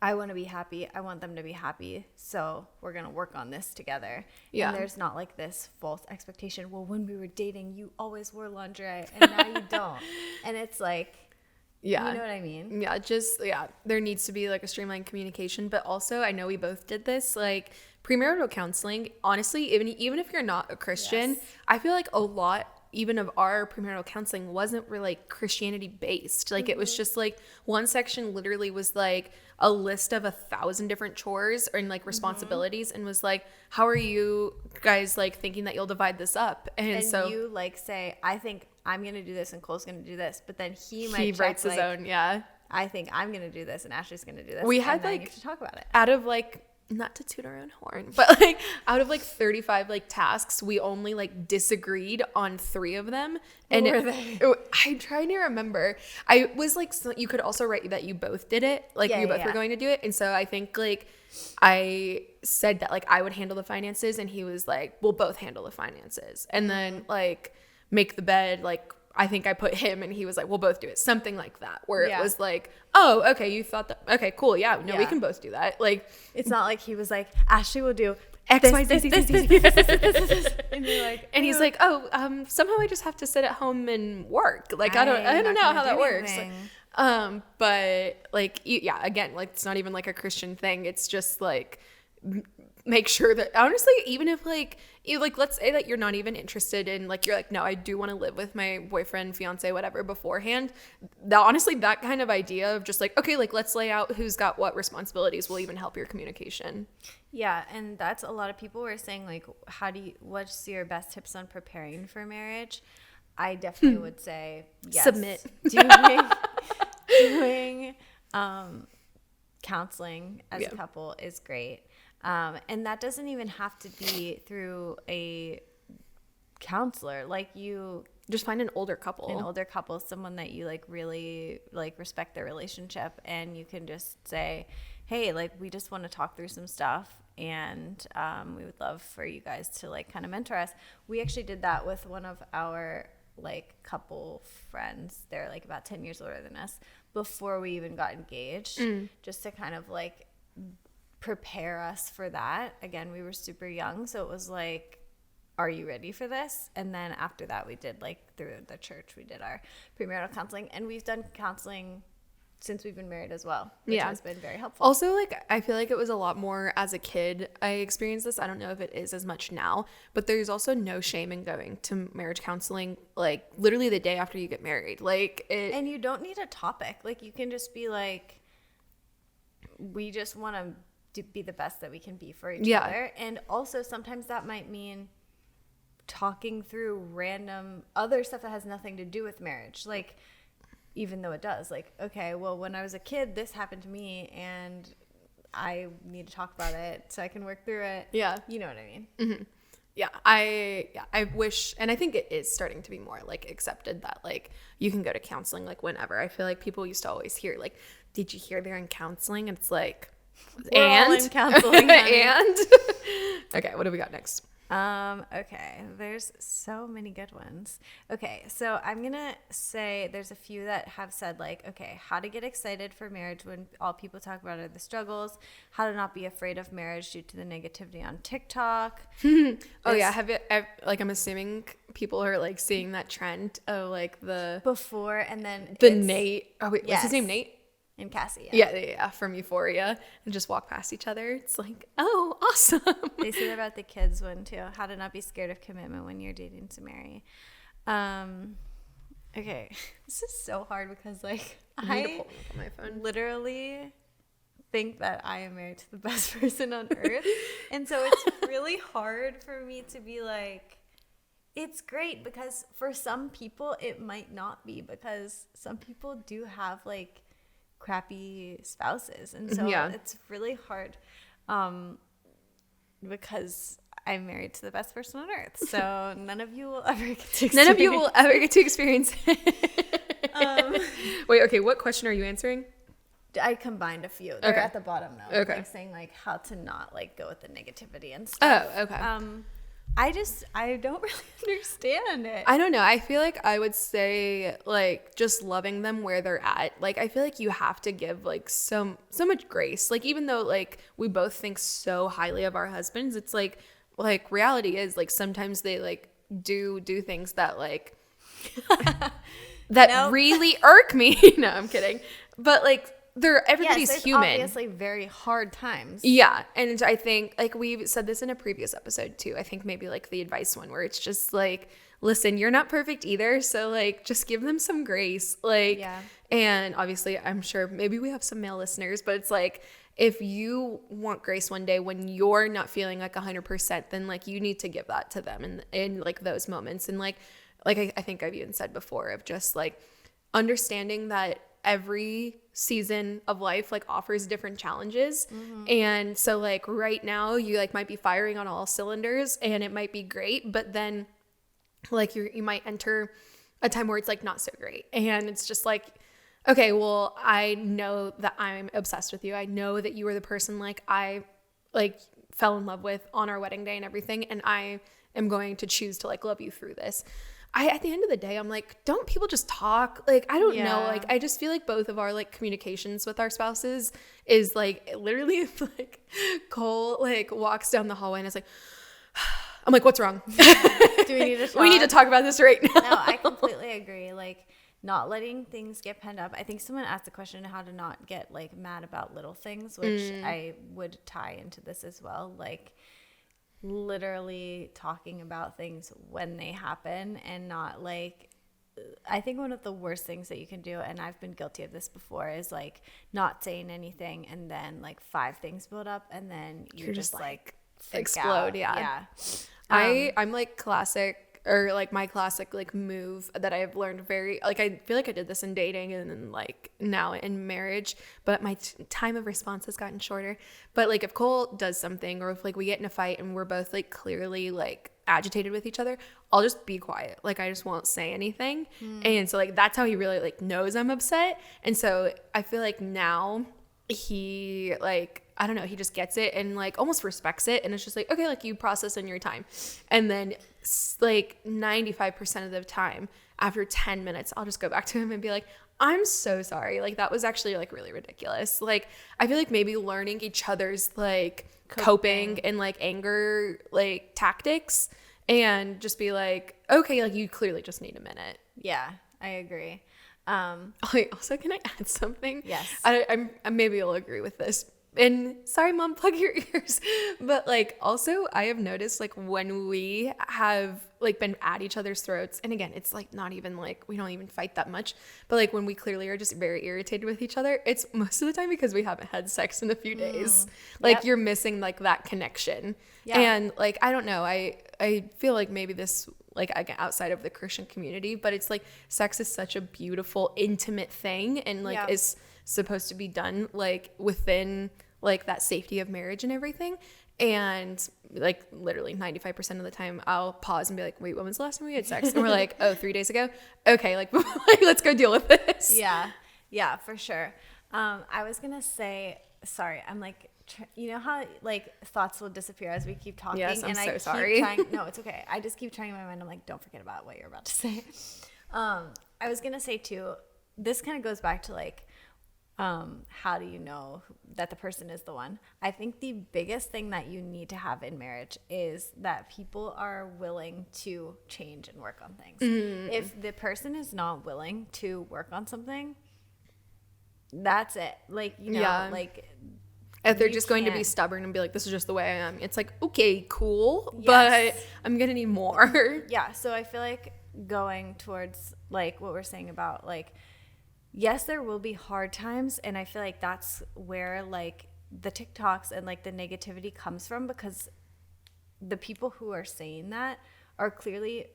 I want to be happy. I want them to be happy. So we're going to work on this together. Yeah. And there's not like this false expectation. Well, when we were dating, you always wore lingerie and now you don't. And it's like, yeah, you know what I mean? Yeah. There needs to be like a streamlined communication, but also I know we both did this, like premarital counseling. Honestly, even if you're not a Christian, I feel like a lot even of our premarital counseling wasn't really like Christianity based. Like it was just like one section literally was like a list of 1,000 different chores and like responsibilities, and was like, how are you guys like thinking that you'll divide this up? And so you like say, I think I'm going to do this and Cole's going to do this, but then he writes his own. Yeah. I think I'm going to do this and Ashley's going to do this. We had like, you have to talk about it. Out of like, not to toot our own horn, but like out of like 35 like tasks, we only like disagreed on 3 of them. And what were they? I'm trying to remember. I was like, so you could also write that you both did it, like you both were going to do it. And so I think like I said that like I would handle the finances, and he was like, we'll both handle the finances. And then like make the bed, like I think I put him, and he was like, we'll both do it. Something like that, where it was like, oh, okay, you thought that. Okay, cool. Yeah, no, we can both do that. Like, it's not like he was like, Ashley will do X, Y, Z, and you're like, and he's like, oh, somehow I just have to sit at home and work. Like, I don't know how that works. But like, again, like it's not even like a Christian thing. It's just like, make sure that honestly, even if like you like, let's say that you're not even interested in like, you're like, no, I do want to live with my boyfriend, fiance, whatever beforehand, that honestly, that kind of idea of just like, okay, like let's lay out who's got what responsibilities will even help your communication. Yeah. And that's a lot of people were saying like, what's your best tips on preparing for marriage? I definitely would say yes. Submit. Doing counseling as a couple is great. And that doesn't even have to be through a counselor. Like you just find an older couple, someone that you like really like respect their relationship, and you can just say, hey, like we just want to talk through some stuff, and we would love for you guys to like kind of mentor us. We actually did that with one of our like couple friends. They're like about 10 years older than us, before we even got engaged, just to kind of like prepare us for that. Again, we were super young, so it was like, are you ready for this? And then after that, we did like through the church, we did our premarital counseling, and we've done counseling since we've been married as well, which has been very helpful. Also, like, I feel like it was a lot more as a kid I experienced this. I don't know if it is as much now, but there's also no shame in going to marriage counseling, like, literally the day after you get married. Like, and you don't need a topic. Like, you can just be like, we just want to be the best that we can be for each other. And also, sometimes that might mean talking through random other stuff that has nothing to do with marriage. Like, even though it does, like, okay, well, when I was a kid, this happened to me and I need to talk about it so I can work through it. Yeah. You know what I mean? Mm-hmm. Yeah. I wish, and I think it is starting to be more like accepted that like you can go to counseling like whenever. I feel like people used to always hear like, did you hear they're in counseling? And it's like, we're all in counseling. And okay, what do we got next? Okay, there's so many good ones. Okay, so I'm gonna say there's a few that have said like, okay, how to get excited for marriage when all people talk about are the struggles, how to not be afraid of marriage due to the negativity on TikTok. Oh yeah, like I'm assuming people are like seeing that trend of like the before and then Nate. Oh wait, what's his name? Nate? And Cassie. Yeah, from Euphoria, and just walk past each other. It's like, oh, awesome. They say that about the kids one too. How to not be scared of commitment when you're dating to marry. Okay, this is so hard because like I literally think that I am married to the best person on earth, and so it's really hard for me to be like, it's great, because for some people it might not be, because some people do have like crappy spouses, and so it's really hard because I'm married to the best person on earth, so none of you will ever get to experience it. Wait, okay, what question are you answering? I combined a few. They're at the bottom now. Okay. Like saying like how to not like go with the negativity and stuff. Oh, okay. I don't really understand it. I don't know. I feel like I would say like just loving them where they're at. Like I feel like you have to give like so much grace. Like even though like we both think so highly of our husbands, it's like reality is like sometimes they like do things that like that really irk me. No, I'm kidding. But like everybody's human. Obviously very hard times. Yeah. And I think like we've said this in a previous episode too. I think maybe like the advice one where it's just like, listen, you're not perfect either. So like just give them some grace. Like, and obviously I'm sure maybe we have some male listeners, but it's like, if you want grace one day when you're not feeling like 100%, then like you need to give that to them in like those moments. And like I think I've even said before of just like understanding that every season of life like offers different challenges. And so like right now you like might be firing on all cylinders and it might be great, but then like you might enter a time where it's like not so great, and it's just like, okay, well, I know that I'm obsessed with you. I know that you are the person like I like fell in love with on our wedding day and everything, and I am going to choose to like love you through this. At the end of the day, I'm like, don't people just talk? Like, I don't know. Like, I just feel like both of our like communications with our spouses is like literally like Cole like walks down the hallway and is like, I'm like, what's wrong? Do we need to talk? We need to talk about this right now. No, I completely agree. Like, not letting things get penned up. I think someone asked the question how to not get like mad about little things, which I would tie into this as well. Like, literally talking about things when they happen, and not like, I think one of the worst things that you can do, and I've been guilty of this before, is like not saying anything and then like 5 things build up and then you're just like explode. Yeah. I'm like classic, or like my classic like move that I've learned very, like I feel like I did this in dating and then like now in marriage, but my time of response has gotten shorter. But like if Cole does something, or if like we get in a fight and we're both like clearly like agitated with each other, I'll just be quiet. Like I just won't say anything. And so like that's how he really like knows I'm upset. And so I feel like now he like, I don't know, he just gets it and like almost respects it, and it's just like, okay, like you process in your time. And then like 95% of the time after 10 minutes I'll just go back to him and be like, I'm so sorry, like that was actually like really ridiculous. Like I feel like maybe learning each other's like coping and like anger like tactics, and just be like, okay, like you clearly just need a minute. Yeah, I agree. Wait, also, can I add something? Yes. I'm maybe you'll agree with this. And sorry, Mom, plug your ears. But like, also, I have noticed like when we have like been at each other's throats, and again, it's like not even like we don't even fight that much, but like when we clearly are just very irritated with each other, it's most of the time because we haven't had sex in a few days. Like you're missing like that connection. Yeah. And like, I don't know, I feel like maybe this, like, again, outside of the Christian community, but it's like sex is such a beautiful, intimate thing, and like is supposed to be done like within like that safety of marriage and everything. And like literally 95% of the time I'll pause and be like, wait, when was the last time we had sex? And we're like, oh, 3 days ago. Okay. Like, let's go deal with this. Yeah, for sure. I was going to say, sorry, I'm like, you know how like thoughts will disappear as we keep talking? Yes, I'm and so sorry. No, it's okay. I just keep trying in my mind. I'm like, don't forget about what you're about to say. I was going to say too, this kind of goes back to like, how do you know that the person is the one? I think the biggest thing that you need to have in marriage is that people are willing to change and work on things. If the person is not willing to work on something, that's it. Like, you know, like if they're just going to be stubborn and be like, this is just the way I am, it's like, okay, cool, but I'm gonna need more. Yeah. So I feel like going towards like what we're saying about like, yes, there will be hard times, and I feel like that's where like the TikToks and like the negativity comes from, because the people who are saying that are clearly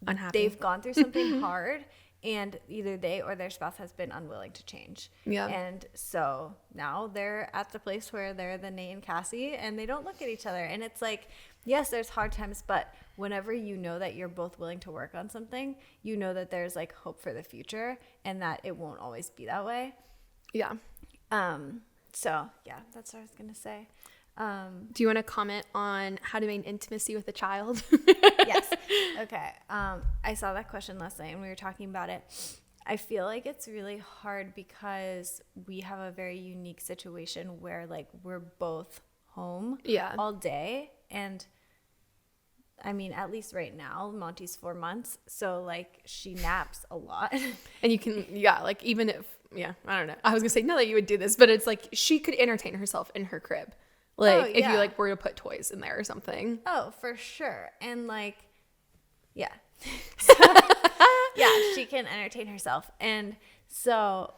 unhappy. They've gone through something hard, and either they or their spouse has been unwilling to change. Yeah. And so now they're at the place where they're the Nate and Cassie, and they don't look at each other. And it's like, yes, there's hard times, but whenever you know that you're both willing to work on something, you know that there's like hope for the future and that it won't always be that way. Yeah. So yeah, that's what I was going to say. Do you want to comment on how to maintain intimacy with a child? Yes. Okay. I saw that question last night and we were talking about it. I feel like it's really hard because we have a very unique situation where like we're both home all day. And I mean, at least right now, Monty's 4 months. So like she naps a lot. And you can, like even if, I don't know. I was gonna say, not that you would do this, but it's like she could entertain herself in her crib. Like if you like were to put toys in there or something. Oh, for sure. And like, yeah, she can entertain herself. And so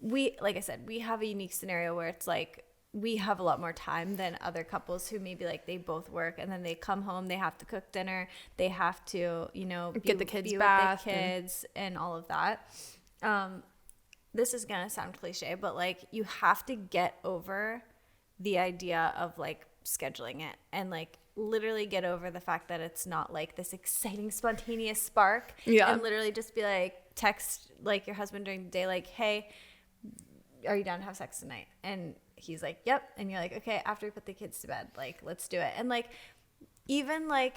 we, like I said, we have a unique scenario where it's like we have a lot more time than other couples who maybe like they both work and then they come home, they have to cook dinner, they have to, you know, get the kids bath, with the kids and all of that. This is gonna sound cliche, but like you have to get over the idea of like scheduling it and like literally get over the fact that it's not like this exciting spontaneous spark. And literally just be like, text like your husband during the day like, hey, are you down to have sex tonight? And he's like, yep. And you're like, okay, after we put the kids to bed, like let's do it. And like even like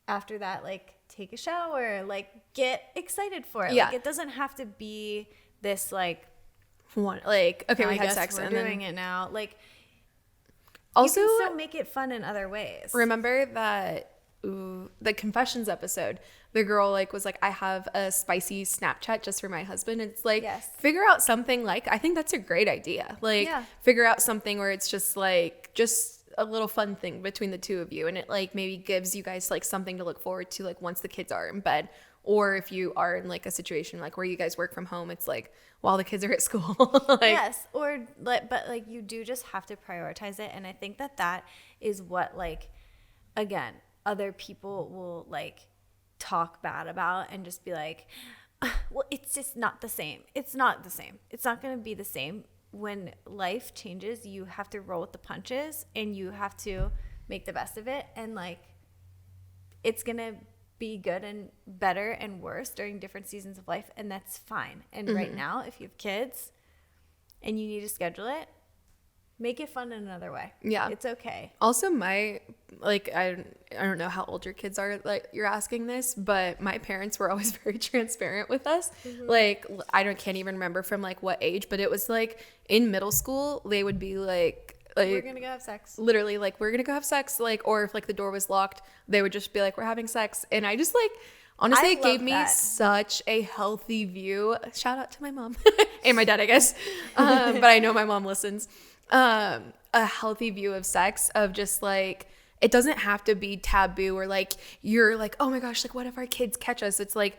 after that, like take a shower, like get excited for it. Like it doesn't have to be this like one, like, okay, we had sex we're and doing it now. Like also you can still make it fun in other ways. Remember that the confessions episode, the girl like was like, I have a spicy Snapchat just for my husband. And it's like, figure out something, like I think that's a great idea. Like figure out something where it's just like just a little fun thing between the two of you, and it like maybe gives you guys like something to look forward to, like once the kids are in bed. Or if you are in like a situation like where you guys work from home, it's like while the kids are at school. Like, yes, or but like you do just have to prioritize it. And I think that is what like, again, other people will like talk bad about and just be like, well, it's just not the same. It's not the same. It's not going to be the same. When life changes, you have to roll with the punches and you have to make the best of it. And like, it's going to be good and better and worse during different seasons of life, and that's fine. And right now, if you have kids and you need to schedule it, make it fun in another way. Yeah, it's okay. Also, my like I don't know how old your kids are, like you're asking this, but my parents were always very transparent with us. Like can't even remember from like what age, but it was like in middle school they would be like we're gonna go have sex. Literally, like, we're gonna go have sex. Like, or if like the door was locked, they would just be like, we're having sex. And I just like, Honestly, it gave me such a healthy view. Shout out to my mom and my dad, I guess. But I know my mom listens. A healthy view of sex, of just like, it doesn't have to be taboo or like you're like, oh my gosh, like what if our kids catch us? It's like,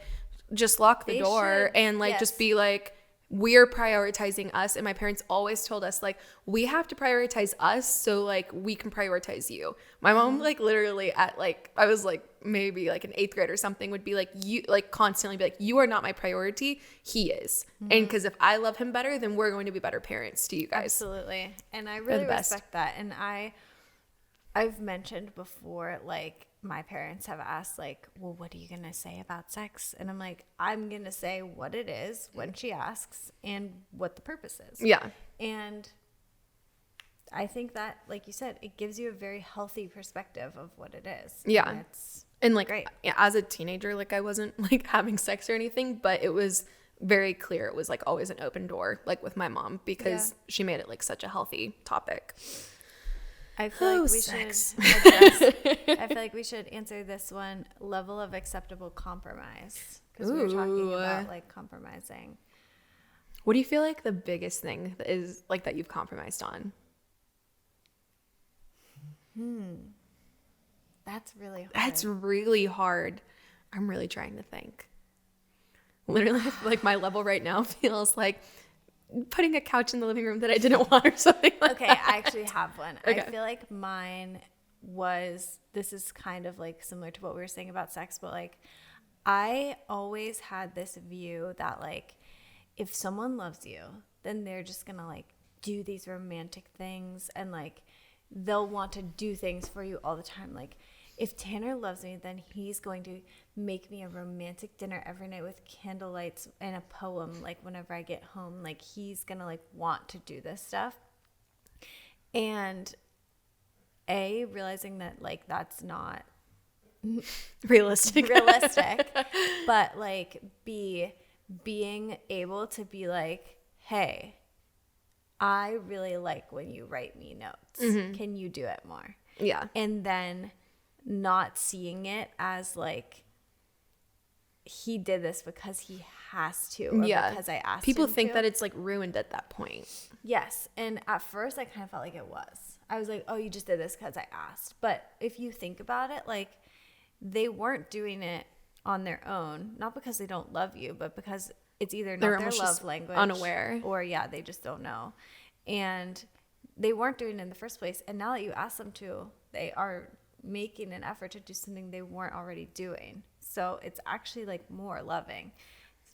just lock the door and like just be like, we're prioritizing us. And my parents always told us like, we have to prioritize us so like we can prioritize you. My mom like literally at like, I was like maybe like in 8th grade or something, would be like, you like constantly be like, you are not my priority, he is. And because if I love him better, then we're going to be better parents to you guys. Absolutely. And I really respect that. And I've mentioned before, like, my parents have asked, like, well, what are you going to say about sex? And I'm like, I'm going to say what it is when she asks and what the purpose is. Yeah. And I think that, like you said, it gives you a very healthy perspective of what it is. Yeah. And it's like, great. Yeah, as a teenager, like, I wasn't, like, having sex or anything, but it was very clear. It was, like, always an open door, like, with my mom, because she made it, like, such a healthy topic. I feel like we should address, I feel like we should answer this one: level of acceptable compromise, because we were talking about like compromising. What do you feel like the biggest thing is like that you've compromised on? That's really hard. That's really hard. I'm really trying to think. Literally, like my level right now feels like putting a couch in the living room that I didn't want or something like that. I actually have one. Okay. I feel like mine was, this is kind of like similar to what we were saying about sex, but like I always had this view that like if someone loves you, then they're just gonna like do these romantic things and like they'll want to do things for you all the time. Like if Tanner loves me, then he's going to make me a romantic dinner every night with candlelights and a poem. Like whenever I get home, like he's going to like want to do this stuff. And realizing that like that's not realistic, but like being able to be like, hey, I really like when you write me notes. Mm-hmm. Can you do it more? Yeah. And then not seeing it as like he did this because he has to, or because I asked people him think to. that it's like ruined at that point. Yes. And at first I kind of felt like it was. I was like, oh, you just did this because I asked. But if you think about it, like they weren't doing it on their own, not because they don't love you, but because it's either not their love language, unaware, or they just don't know. And they weren't doing it in the first place. And now that you ask them to, they are making an effort to do something they weren't already doing. So it's actually like more loving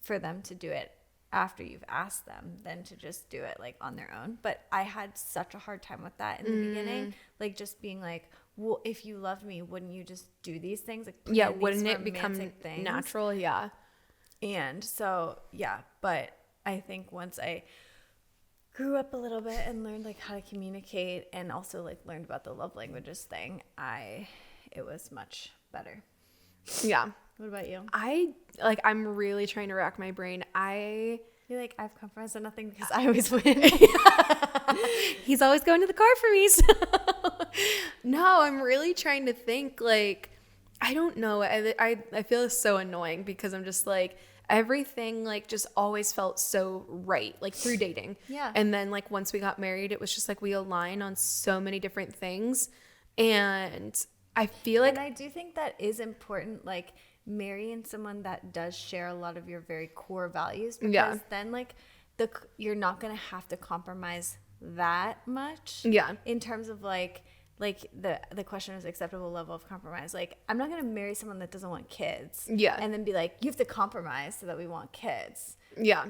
for them to do it after you've asked them than to just do it like on their own. But I had such a hard time with that in the beginning, like just being like, well, if you loved me, wouldn't you just do these things? Like, wouldn't it become natural? Yeah. And so, but I think once I grew up a little bit and learned like how to communicate and also like learned about the love languages thing, it was much better. Yeah. What about you? I'm really trying to rack my brain. I feel like I've compromised on nothing because I always win. He's always going to the car for me. So. No, I'm really trying to think, like, I don't know. I feel so annoying because I'm just like, everything like just always felt so right, like through dating. Yeah. And then like once we got married, it was just like we align on so many different things. And I feel like, and I do think that is important, like marrying someone that does share a lot of your very core values, because then like you're not going to have to compromise that much. Yeah. In terms of like the question is acceptable level of compromise. Like I'm not going to marry someone that doesn't want kids. Yeah. And then be like, you have to compromise so that we want kids. Yeah.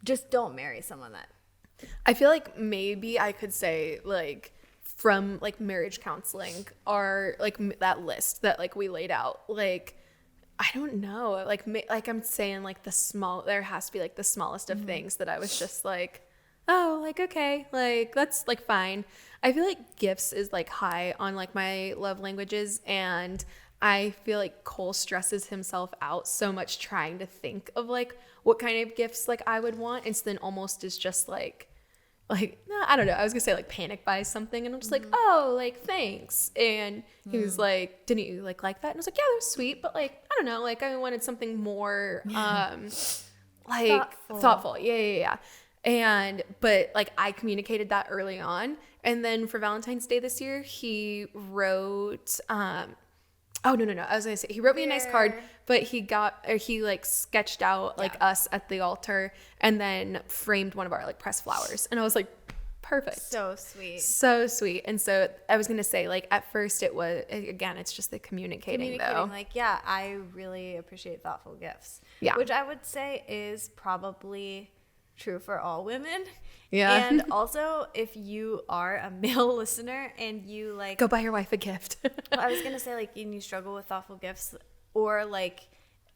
Just don't marry someone that. I feel like maybe I could say like from like marriage counseling or like that list that like we laid out, like I don't know, like I'm saying like there has to be like the smallest of things that I was just like, oh, like, okay, like that's like fine. I feel like gifts is like high on like my love languages, and I feel like Cole stresses himself out so much trying to think of like what kind of gifts like I would want, and so then almost is just like like, no, I don't know. I was gonna say like panic buys something, and I'm just like, oh, like thanks. And he was like, didn't you like that? And I was like, yeah, that was sweet, but like, I don't know, like I wanted something more, like thoughtful. Yeah. And but like I communicated that early on, and then for Valentine's Day this year, he wrote, oh no, I was gonna say he wrote me a nice card, but he like sketched out like us at the altar and then framed one of our like pressed flowers, and I was like, perfect, so sweet. And so I was gonna say, like, at first it was, again, it's just the communicating though. Like, yeah, I really appreciate thoughtful gifts, which I would say is probably true for all women. Yeah. And also, if you are a male listener and you like, go buy your wife a gift. well, I was gonna say, like, and you struggle with thoughtful gifts, or like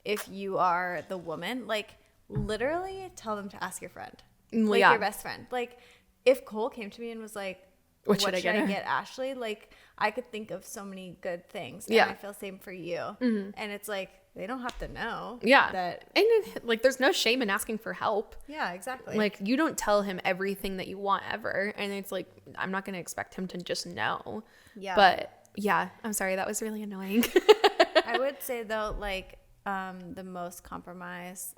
if you are the woman, like literally tell them to ask your friend, like your best friend. Like if Cole came to me and was like, what should I get Ashley? Like I could think of so many good things. And I feel same for you. Mm-hmm. And it's like, they don't have to know. That, and like, there's no shame in asking for help. Yeah, exactly. Like, you don't tell him everything that you want ever. And it's like, I'm not going to expect him to just know. Yeah. But yeah, I'm sorry. That was really annoying. I would say though, like, the most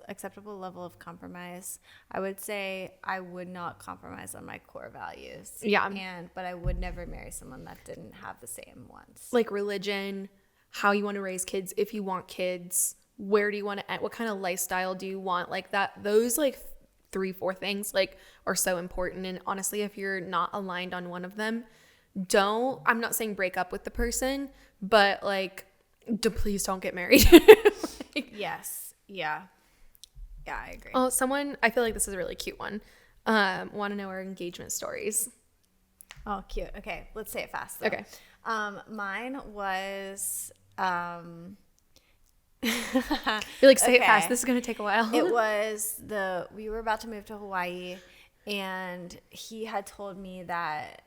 acceptable level of compromise, I would say I would not compromise on my core values. Yeah. But I would never marry someone that didn't have the same ones. Like religion, how you want to raise kids, if you want kids, where do you want to end, what kind of lifestyle do you want, like that, those like 3-4 things like are so important. And honestly, if you're not aligned on one of them, I'm not saying break up with the person, but like, please don't get married. Yes. Yeah, I agree. Oh, I feel like this is a really cute one. Want to know our engagement stories. Oh, cute. Okay, let's say it fast though. Okay. Mine was You're like, say it fast. This is going to take a while. It was we were about to move to Hawaii, and he had told me that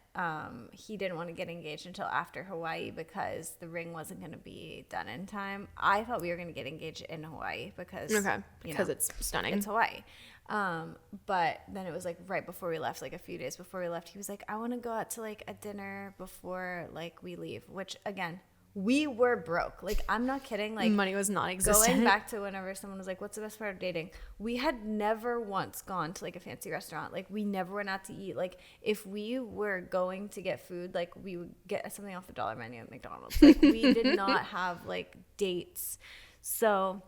he didn't want to get engaged until after Hawaii because the ring wasn't going to be done in time. I thought we were going to get engaged in Hawaii because it's stunning. It's Hawaii. But then it was like right before we left, like a few days before we left, he was like, I want to go out to like a dinner before like we leave, which again, we were broke. Like, I'm not kidding. Like, money was non-existent. Going back to whenever someone was like, what's the best part of dating? We had never once gone to like a fancy restaurant. Like, we never went out to eat. Like, if we were going to get food, like we would get something off the dollar menu at McDonald's. Like, we did not have like dates. So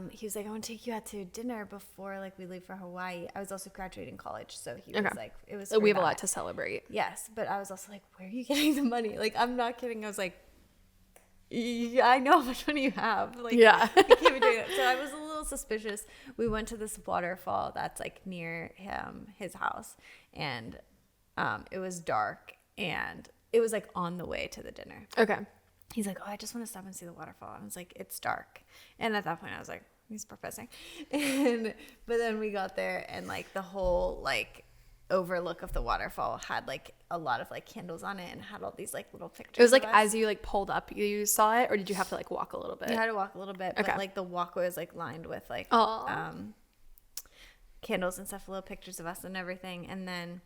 he was like, I want to take you out to dinner before like we leave for Hawaii. I was also graduating college, so he was like, it was. We have a lot to celebrate. Yes, but I was also like, where are you getting the money? Like, I'm not kidding. I was like, yeah, I know how much money you have. Like, yeah, you can't be doing that. So I was a little suspicious. We went to this waterfall that's like near his house, and it was dark, and it was like on the way to the dinner. Okay. He's like, oh, I just want to stop and see the waterfall. And I was like, it's dark. And at that point, I was like, he's professing. But then we got there, and like the whole like overlook of the waterfall had like a lot of like candles on it and had all these like little pictures. It was like as you like pulled up, you saw it, or did you have to like walk a little bit? You had to walk a little bit, but like the walkway was like lined with like candles and stuff, little pictures of us and everything. And then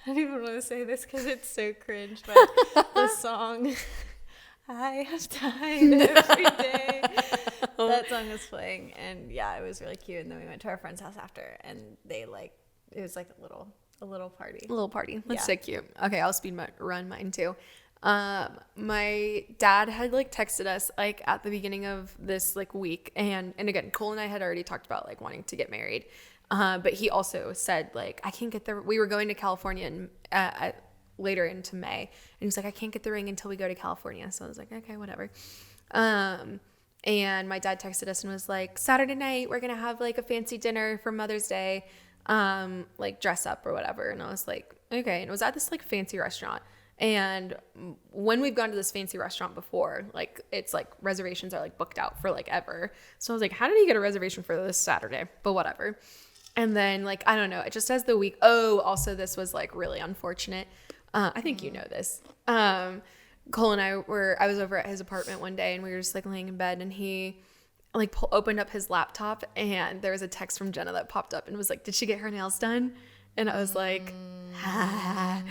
I don't even want to say this because it's so cringe, but the song I have time every day, that song was playing, and yeah, it was really cute. And then we went to our friend's house after, and they like, it was like a little party. That's so cute. Okay, I'll run mine too. My dad had like texted us like at the beginning of this like week, and again, Cole and I had already talked about like wanting to get married. But he also said, like, I can't get we were going to California later into May. And he was like, I can't get the ring until we go to California. So I was like, okay, whatever. And my dad texted us and was like, Saturday night, we're going to have like a fancy dinner for Mother's Day, like dress up or whatever. And I was like, okay. And it was at this like fancy restaurant. And when we've gone to this fancy restaurant before, like it's like reservations are like booked out for like ever. So I was like, how did he get a reservation for this Saturday? But whatever. And then, like, I don't know, it just as the week, also this was, like, really unfortunate. I think you know this. Cole and I was over at his apartment one day, and we were just, like, laying in bed, and he like opened up his laptop, and there was a text from Jenna that popped up and was like, did she get her nails done? And I was like, ah.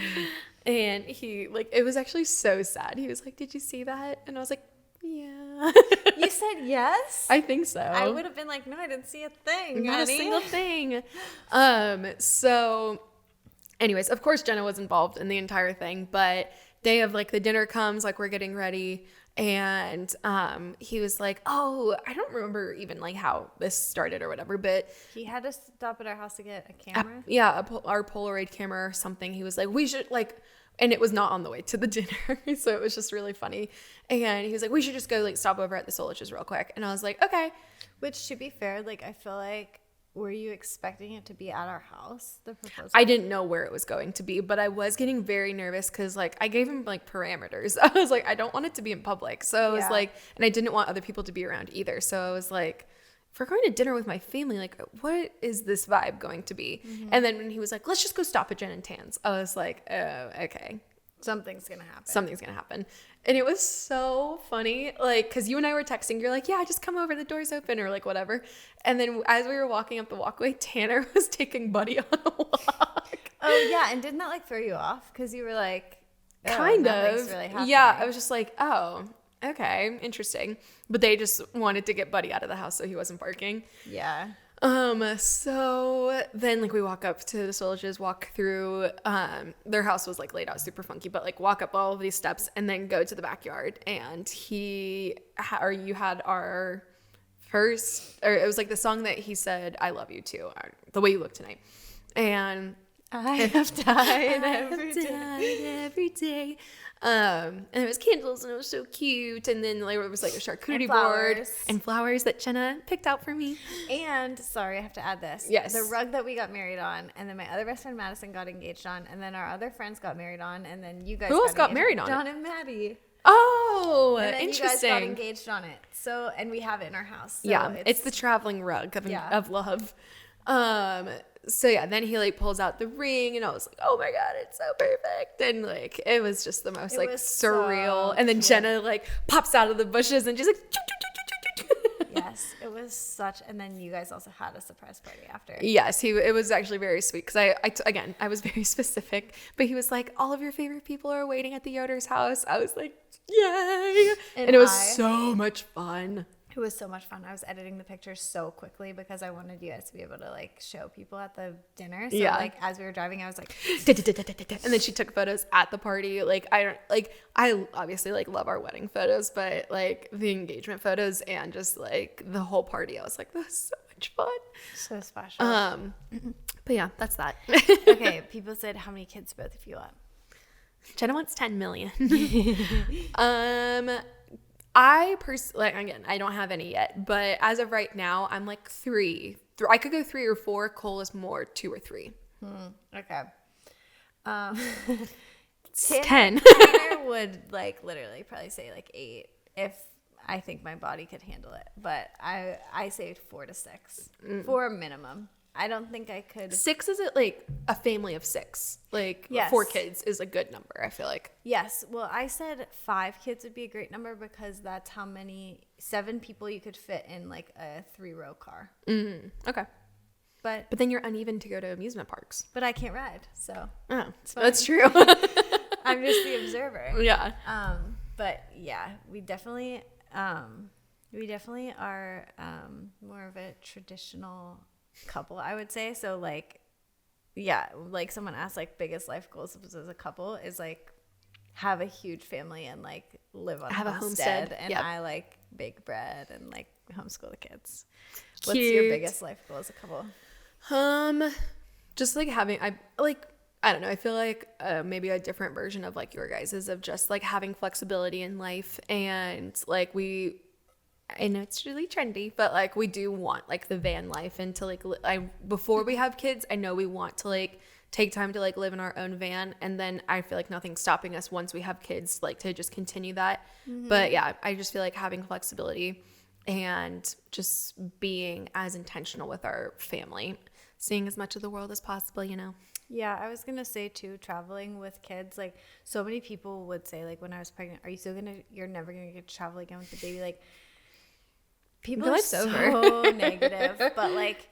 And he like, it was actually so sad. He was like, did you see that? And I was like, yeah. You said yes? I think so. I would have been like, no, I didn't see a thing. Not honey. a single thing. So anyways, of course Jenna was involved in the entire thing, but day of like the dinner comes, like we're getting ready, and he was like, oh, I don't remember even like how this started or whatever, but he had to stop at our house to get a camera. Our Polaroid camera or something. He was like, we should like, and it was not on the way to the dinner, so it was just really funny. And he was like, we should just go like stop over at the Solich's real quick. And I was like, okay. Which, to be fair, like I feel like, were you expecting it to be at our house, the proposal? I didn't know where it was going to be, but I was getting very nervous because like I gave him like parameters. I was like, I don't want it to be in public. So I was like, and I didn't want other people to be around either. So I was like, if we're going to dinner with my family, like what is this vibe going to be? Mm-hmm. And then when he was like, let's just go stop at Jen and Tan's, I was like, oh, okay. Something's going to happen. And it was so funny, like, because you and I were texting. You're like, yeah, just come over. The door's open or like whatever. And then as we were walking up the walkway, Tanner was taking Buddy on a walk. Oh, yeah. And didn't that like throw you off? Because you were like, oh, kind of. Really happening. Yeah. I was just like, oh, okay, interesting. But they just wanted to get Buddy out of the house so he wasn't barking. Yeah. So then like we walk up to the Solich's, walk through, their house was like laid out super funky, but like walk up all of these steps and then go to the backyard. And you had our first, or it was like the song that he said, I love you too, The Way You Look Tonight. And I have died every day. And it was candles and it was so cute, and then like it was like a charcuterie board and flowers that Jenna picked out for me. And sorry, I have to add this. Yes, the rug that we got married on, and then my other best friend Madison got engaged on, and then our other friends got married on, and then you guys got married on? John and Maddie. Oh, and then interesting. You guys got engaged on it. So, and we have it in our house. So yeah, it's the traveling rug of love. So yeah, then he like pulls out the ring, and I was like, oh my god, it's so perfect. And like it was just the most like surreal. So and then cute. Jenna like pops out of the bushes and just like yes, it was such. And then you guys also had a surprise party after. Yes, it was actually very sweet because I was very specific, but he was like, all of your favorite people are waiting at the Yoder's house. I was like, yay. And it was so much fun. It was so much fun. I was editing the pictures so quickly because I wanted you guys to be able to like show people at the dinner. So like as we were driving, I was like, and then she took photos at the party. Like I obviously like love our wedding photos, but like the engagement photos and just like the whole party, I was like, that's so much fun. So special. But yeah, that's that. Okay. People said, how many kids both of you want? Jenna wants 10 million. I personally, again, I don't have any yet, but as of right now, I'm like 3. I could go 3 or 4. Cole is more 2 or 3. Okay. 10. Tanner would like literally probably say like 8 if I think my body could handle it. But I say 4 to 6 for minimum. I don't think I could. 6 is like a family of 6. Like yes. 4 kids is a good number, I feel like. Yes. Well, I said 5 kids would be a great number because that's how many 7 people you could fit in like a 3-row car. Okay. But then you're uneven to go to amusement parks. But I can't ride, so. Oh, that's true. I'm just the observer. Yeah. But yeah, we definitely are more of a traditional couple, I would say. So like, yeah, like someone asked like biggest life goals as a couple is like have a huge family and like live on a homestead. And yep. I like bake bread and like homeschool the kids. Cute. What's your biggest life goal as a couple? Just like having, I don't know, I feel like maybe a different version of like your guys's, of just like having flexibility in life. And like I know it's really trendy, but like we do want like the van life, and to like before we have kids, I know we want to like take time to like live in our own van, and then I feel like nothing's stopping us once we have kids like to just continue that. But yeah, I just feel like having flexibility and just being as intentional with our family, seeing as much of the world as possible, you know. Yeah, I was gonna say too, traveling with kids, like so many people would say like when I was pregnant, you're never gonna get to travel again with the baby. Like People are so negative, but like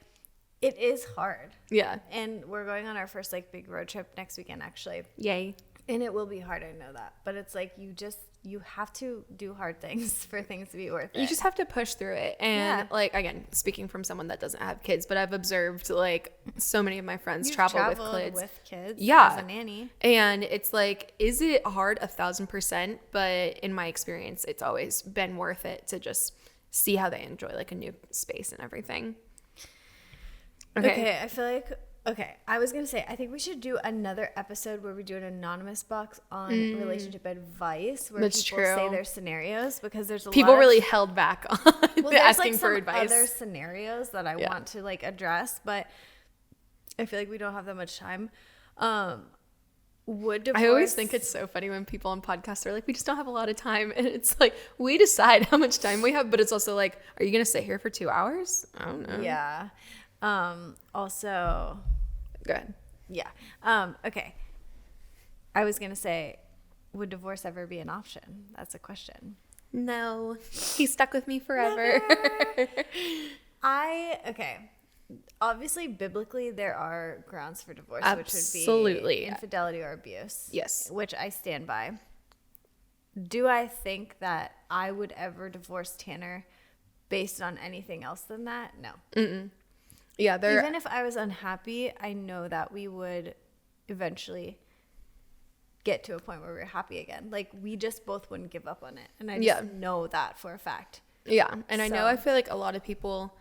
it is hard. Yeah. And we're going on our first like big road trip next weekend, actually. Yay. And it will be hard, I know that. But it's like you have to do hard things for things to be worth it. You just have to push through it. And like, again, speaking from someone that doesn't have kids, but I've observed like so many of my friends travel with kids. Yeah. As a nanny. And it's like, is it hard? 1,000%. But in my experience, it's always been worth it to just see how they enjoy like a new space and everything. Okay, I feel like I was gonna say I think we should do another episode where we do an anonymous box on relationship advice where people say their scenarios, because there's people really held back on asking like for advice. Other scenarios that I want to like address, but I feel like we don't have that much time. Would divorce... I always think it's so funny when people on podcasts are like, we just don't have a lot of time, and it's like we decide how much time we have, but it's also like, are you gonna sit here for 2 hours? I don't know. Yeah. Also, go ahead. Yeah. Okay. I was gonna say, would divorce ever be an option? That's a question. No. He's stuck with me forever. Okay. Obviously, biblically, there are grounds for divorce, Absolutely. Which would be infidelity or abuse. Yes. Which I stand by. Do I think that I would ever divorce Tanner based on anything else than that? No. Mm-mm. Yeah. Even if I was unhappy, I know that we would eventually get to a point where we're happy again. Like, we just both wouldn't give up on it. And I just know that for a fact. Yeah. And I know, I feel like a lot of people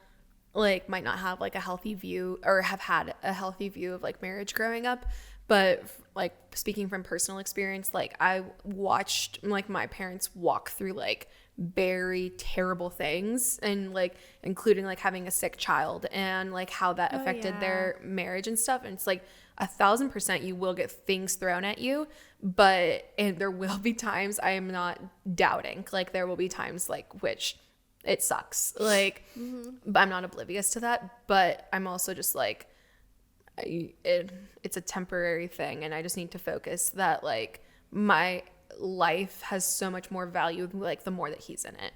like might not have like a healthy view or have had a healthy view of like marriage growing up, but like speaking from personal experience, like I watched like my parents walk through like very terrible things, and like including like having a sick child and like how that affected their marriage and stuff. And it's like 1,000% you will get things thrown at you, and there will be times, I am not doubting, like there will be times like which it sucks, like but I'm not oblivious to that, but I'm also just like it's a temporary thing, and I just need to focus that like my life has so much more value like the more that he's in it.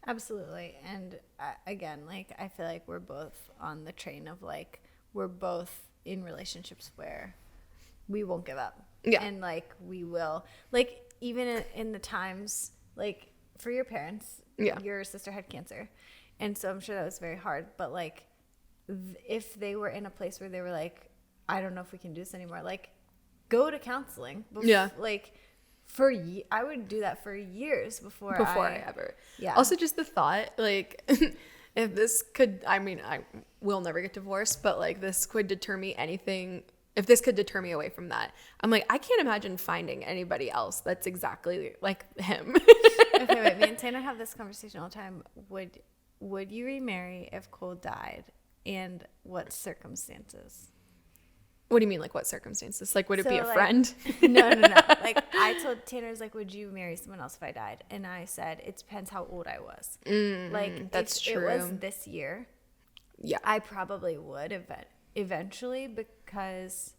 Absolutely. And again, like I feel like we're both on the train of like we're both in relationships where we won't give up. Yeah. And like we will, like even in the times like for your parents, your sister had cancer, and so I'm sure that was very hard, but like if they were in a place where they were like, I don't know if we can do this anymore, like go to counseling. Like I would do that for years before I ever. Yeah. Also just the thought, like if this could, I mean, I will never get divorced, but like this could deter me anything. If this could deter me away from that, I'm like, I can't imagine finding anybody else that's exactly like him. Okay, wait, me and Tanner have this conversation all the time. Would you remarry if Cole died, and what circumstances? What do you mean, like what circumstances? Like, would it be a like, friend? No. Like, I told Tanner's like, would you marry someone else if I died? And I said, it depends how old I was. Like, that's if true. it was this year, I probably would eventually, because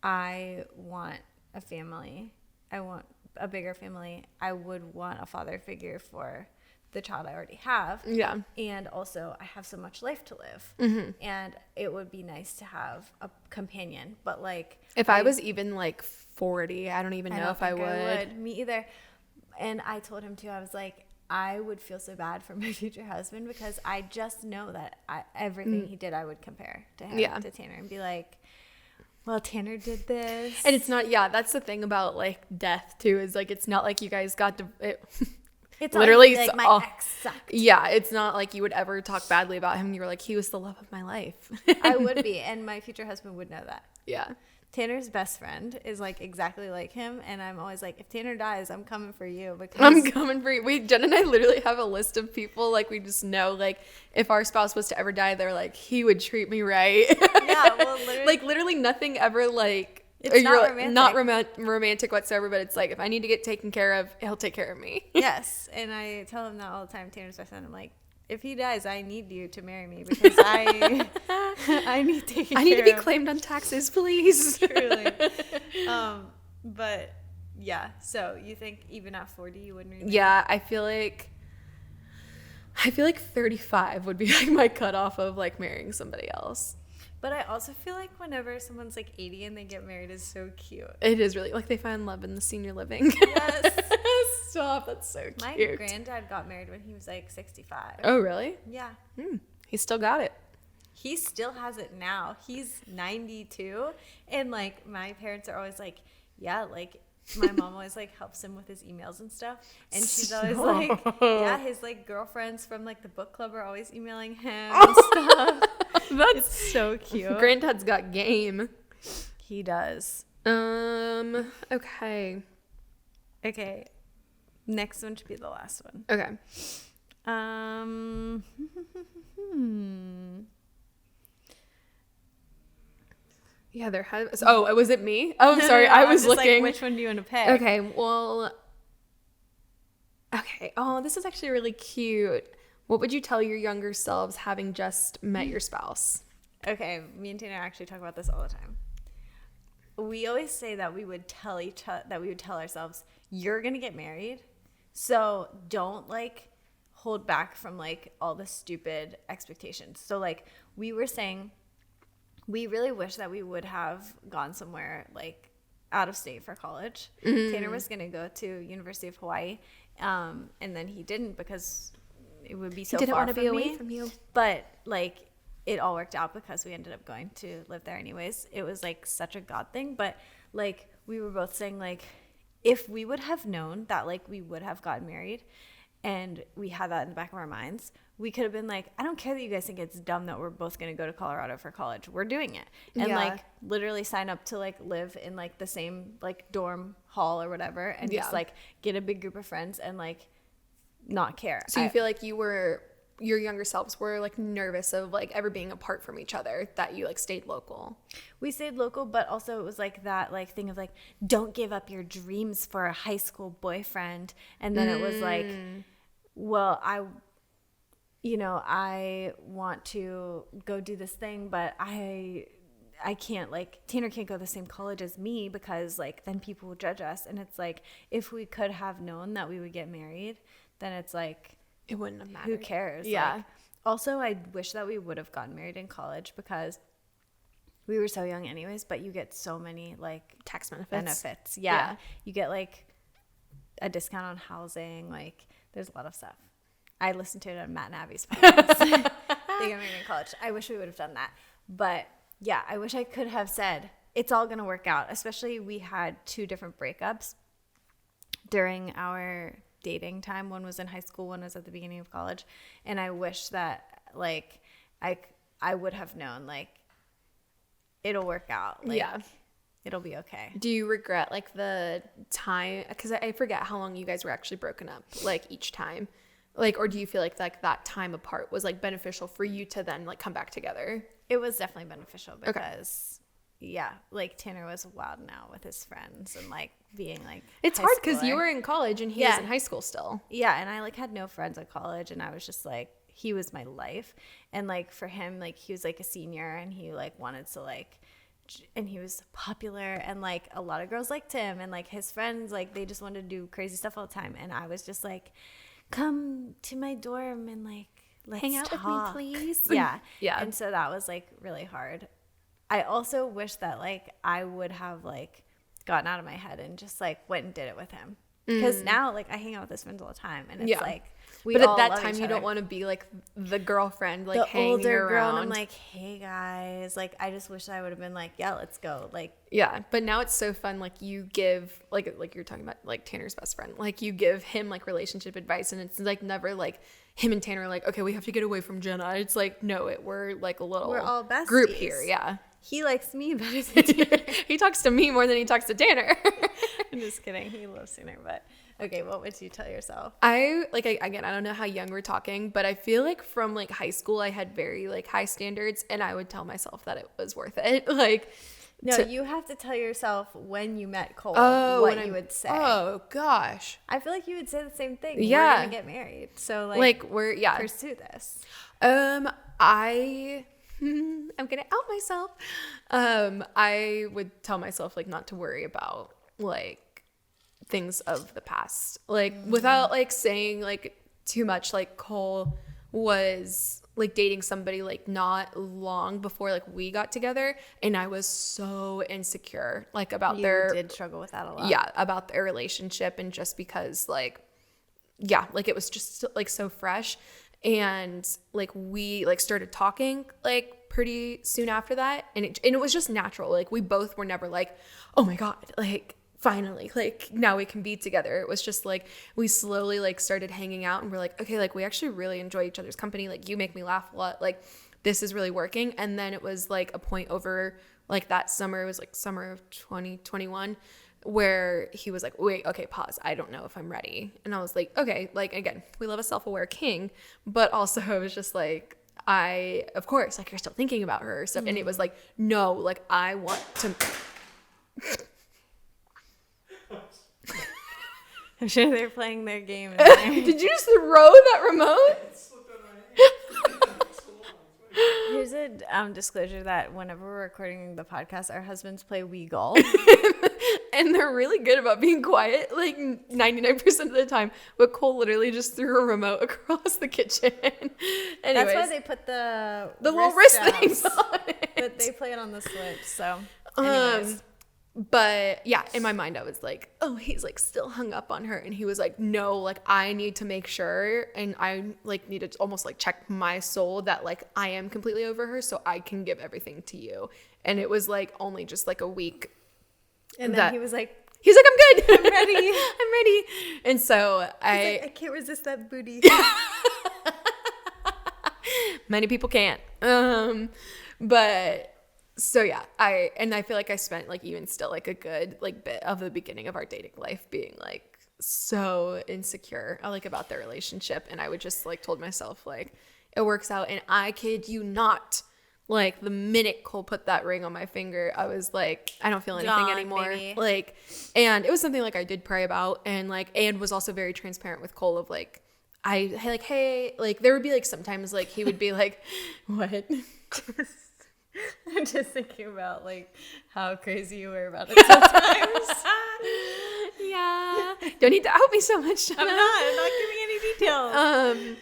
I want a family. I want a bigger family. I would want a father figure for the child I already have. Yeah. And also I have so much life to live. And it would be nice to have a companion. But like if I was even like 40, I don't even know if I would. Me either. And I told him too, I was like, I would feel so bad for my future husband, because I just know that everything he did I would compare to him, to Tanner, and be like, well, Tanner did this. And it's not, that's the thing about like death too, is like it's not like you guys got to it's literally like my ex sucked. Yeah, it's not like you would ever talk badly about him. You were like, he was the love of my life. I would be, and my future husband would know that. Yeah. Tanner's best friend is like exactly like him, and I'm always like, if Tanner dies, I'm coming for you. Because I'm coming for you. Jen and I literally have a list of people, like we just know, like if our spouse was to ever die, they're like, he would treat me right. Yeah, well, literally. Like literally nothing ever like. It's not romantic. Not romantic whatsoever, but it's like if I need to get taken care of, he'll take care of me. Yes, and I tell him that all the time. Tanner's best friend. I'm like, if he dies, I need you to marry me, because I need taken care of. I need to be claimed on taxes, please. Truly. But yeah, so you think even at 40 you wouldn't remarry? Yeah, I feel like I feel like 35 would be like my cutoff of like marrying somebody else. But I also feel like whenever someone's like 80 and they get married is so cute. It is really like they find love in the senior living. Yes. Stop. That's so cute. My granddad got married when he was like 65. Oh, really? Yeah. He still got it. He still has it now. He's 92. And like my parents are always like, yeah, like my mom always like helps him with his emails and stuff. And she's always like, yeah, his like girlfriends from like the book club are always emailing him and stuff. That's so cute. Granddad's got game. He does. Okay. Next one should be the last one. Okay. Yeah, there has. Oh, was it me? Oh, I'm sorry. I was looking. Like, which one do you want to pick? Okay. Well. Okay. Oh, this is actually really cute. What would you tell your younger selves having just met your spouse? Okay, me and Tina actually talk about this all the time. We always say that we would tell ourselves, "You're gonna get married, so don't like hold back from like all the stupid expectations." So like we were saying, we really wish that we would have gone somewhere like out of state for college. Mm-hmm. Tanner was gonna go to University of Hawaii, and then he didn't because it would be so far from me. He didn't want to be away from you. But like it all worked out because we ended up going to live there anyways. It was like such a God thing. But like we were both saying like if we would have known that like we would have gotten married and we had that in the back of our minds, we could have been like, I don't care that you guys think it's dumb that we're both going to go to Colorado for college. We're doing it. And like literally sign up to like live in like the same like dorm hall or whatever and just like get a big group of friends and like not care. So you feel like your younger selves were like nervous of like ever being apart from each other, that you like stayed local? We stayed local, but also it was like that like thing of like, don't give up your dreams for a high school boyfriend. And then it was like, well, I want to go do this thing, but I can't, like, Tanner can't go to the same college as me because like then people will judge us. And it's like, if we could have known that we would get married, then it's like, it wouldn't have mattered. Who cares? Yeah. Like, also, I wish that we would have gotten married in college because we were so young anyways, but you get so many like tax benefits. Yeah. You get like a discount on housing. Like there's a lot of stuff. I listened to it on Matt and Abby's podcast. They got married in college. I wish we would have done that. But yeah, I wish I could have said it's all going to work out. Especially we had 2 different breakups during our dating time. One was in high school, one was at the beginning of college, and I wish that like I would have known like it'll work out, like it'll be okay. Do you regret like the time, because I forget how long you guys were actually broken up like each time, like, or do you feel like that time apart was like beneficial for you to then like come back together? It was definitely beneficial because like Tanner was wild now with his friends and like being like it's hard because you were in college and he was in high school still. And I like had no friends at college and I was just like, he was my life. And like for him, like he was like a senior and he like wanted to like, and he was popular and like a lot of girls liked him and like his friends, like they just wanted to do crazy stuff all the time. And I was just like, come to my dorm and like let's hang out talk. with me, please. Yeah. And so that was like really hard. I also wish that like I would have like gotten out of my head and just like went and did it with him, because now like I hang out with his friends all the time and it's like but at that time you don't want to be like the girlfriend, like the hanging older around. Girl, and I'm like, hey guys, like I just wish I would have been like, yeah, let's go. Like but now it's so fun, like you give like you're talking about like Tanner's best friend, like you give him like relationship advice and it's like never like him and Tanner are like, okay, we have to get away from Jenna. It's like, no, we're like a little we're all besties. Group here. He likes me better than Tanner. He talks to me more than he talks to Tanner. I'm just kidding. He loves Tanner, but okay, what would you tell yourself? Again, I don't know how young we're talking, but I feel like from like high school, I had very like high standards and I would tell myself that it was worth it. Like, no, you have to tell yourself when you met Cole what you would say. Oh gosh. I feel like you would say the same thing. Yeah. We're going to get married. So like pursue this. I'm gonna out myself. I would tell myself like not to worry about like things of the past, like without like saying like too much. Like Cole was like dating somebody like not long before like we got together, and I was so insecure like about you did struggle with that a lot. Yeah, about their relationship, and just because like like it was just like so fresh, and like we like started talking like pretty soon after that, and it was just natural. Like we both were never like, oh my god, like finally, like now we can be together. It was just like we slowly like started hanging out, and we're like, okay, like we actually really enjoy each other's company. Like you make me laugh a lot. Like this is really working. And then it was like a point over like that summer, it was like summer of 2021, where he was like, wait, okay, pause. I don't know if I'm ready. And I was like, okay, like again, we love a self-aware king, but also it was just like, of course, like you're still thinking about her or stuff. And it was like, no, like I want to. I'm sure they're playing their game. Did you just throw that remote? Here's a disclosure that whenever we're recording the podcast, our husbands play Wii Golf. And they're really good about being quiet, like 99% of the time. But Cole literally just threw a remote across the kitchen. Anyways, that's why they put the little wrist things on it. But they play it on the Switch, so anyways. But yeah, in my mind, I was like, oh, he's like still hung up on her. And he was like, no, like I need to make sure. And I like need to almost like check my soul that like I am completely over her so I can give everything to you. And it was like only just like a week. And then he was like, I'm good. I'm ready. I'm ready. And so I can't resist that booty. Many people can't. But so yeah, I feel like I spent like even still like a good like bit of the beginning of our dating life being like so insecure like about their relationship, and I would just like told myself like it works out, and I kid you not, like the minute Cole put that ring on my finger, I was like, I don't feel anything anymore. Baby. Like, and it was something like I did pray about, and like and was also very transparent with Cole of like hey, like there would be like sometimes like he would be like, what? I'm just thinking about like how crazy you were about it sometimes. Yeah. Don't need to out me so much. I'm not giving any details.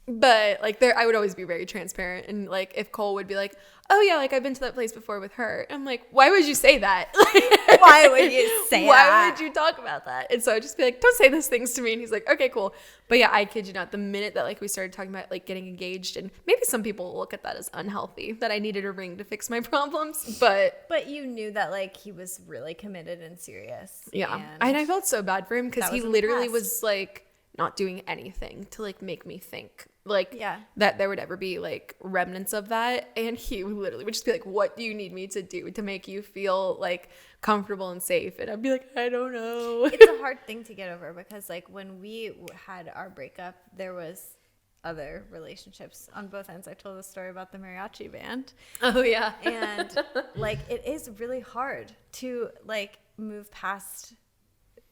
But like there I would always be very transparent, and like if Cole would be like, oh yeah, like I've been to that place before with her, I'm like, why would you say that? Why would you say why that? Why would you talk about that? And so I'd just be like, don't say those things to me. And he's like, okay, cool. But yeah, I kid you not, the minute that like we started talking about like getting engaged, and maybe some people look at that as unhealthy, that I needed a ring to fix my problems, but you knew that like he was really committed and serious. Yeah. And I felt so bad for him because he literally was like not doing anything to like make me think like that there would ever be like remnants of that. And he literally would just be like, what do you need me to do to make you feel like comfortable and safe? And I'd be like, I don't know. It's a hard thing to get over because like when we had our breakup, there was other relationships on both ends. I told the story about the mariachi band. Oh yeah. And like it is really hard to like move past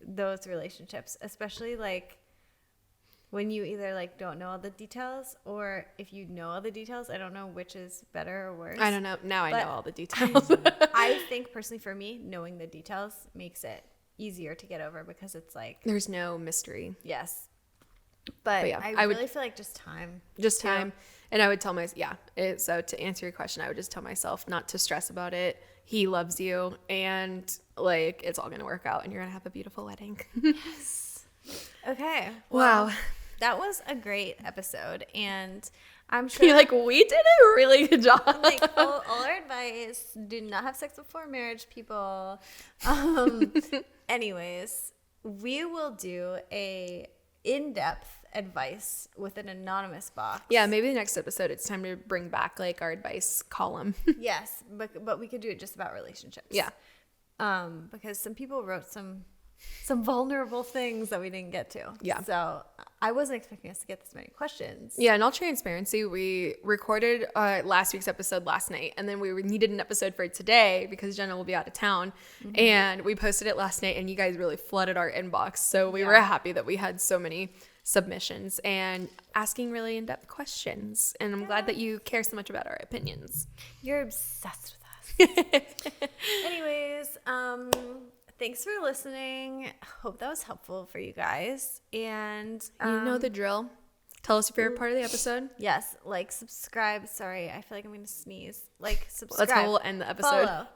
those relationships, especially like when you either like don't know all the details, or if you know all the details, I don't know which is better or worse. I don't know. Now I know all the details. I think personally for me, knowing the details makes it easier to get over because it's like there's no mystery. Yes. But yeah, I really feel like just time. Just time. And I would tell myself, so to answer your question, I would just tell myself not to stress about it. He loves you, and like it's all going to work out, and you're going to have a beautiful wedding. Yes. Okay. Well, wow. That was a great episode, and I'm sure you're like, we did a really good job. Like all our advice: do not have sex before marriage, people. Anyways, we will do a in-depth advice with an anonymous box. Yeah, maybe the next episode it's time to bring back like our advice column. Yes, but we could do it just about relationships. Yeah. Because some people wrote some vulnerable things that we didn't get to. Yeah. So I wasn't expecting us to get this many questions. Yeah, in all transparency, we recorded last week's episode last night, and then we needed an episode for today because Jenna will be out of town. Mm-hmm. And we posted it last night, and you guys really flooded our inbox. So we were happy that we had so many submissions and asking really in-depth questions. And I'm glad that you care so much about our opinions. You're obsessed with us. Anyways, thanks for listening. Hope that was helpful for you guys. And you know the drill. Tell us your favorite part of the episode. Yes. Like, subscribe. Sorry. I feel like I'm going to sneeze. Like, subscribe. That's how we'll end the episode. Follow.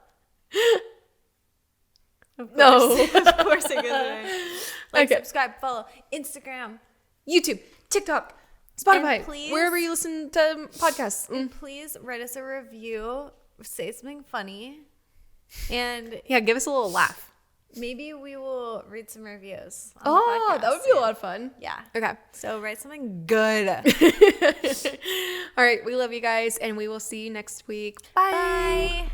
No. Of course it goes. Like, subscribe, follow, Instagram, YouTube, TikTok, Spotify, please, wherever you listen to podcasts. Please write us a review. Say something funny. And yeah, give us a little laugh. Maybe we will read some reviews. Oh, that would be a lot of fun. Yeah. Okay. So write something good. All right. We love you guys, and we will see you next week. Bye. Bye.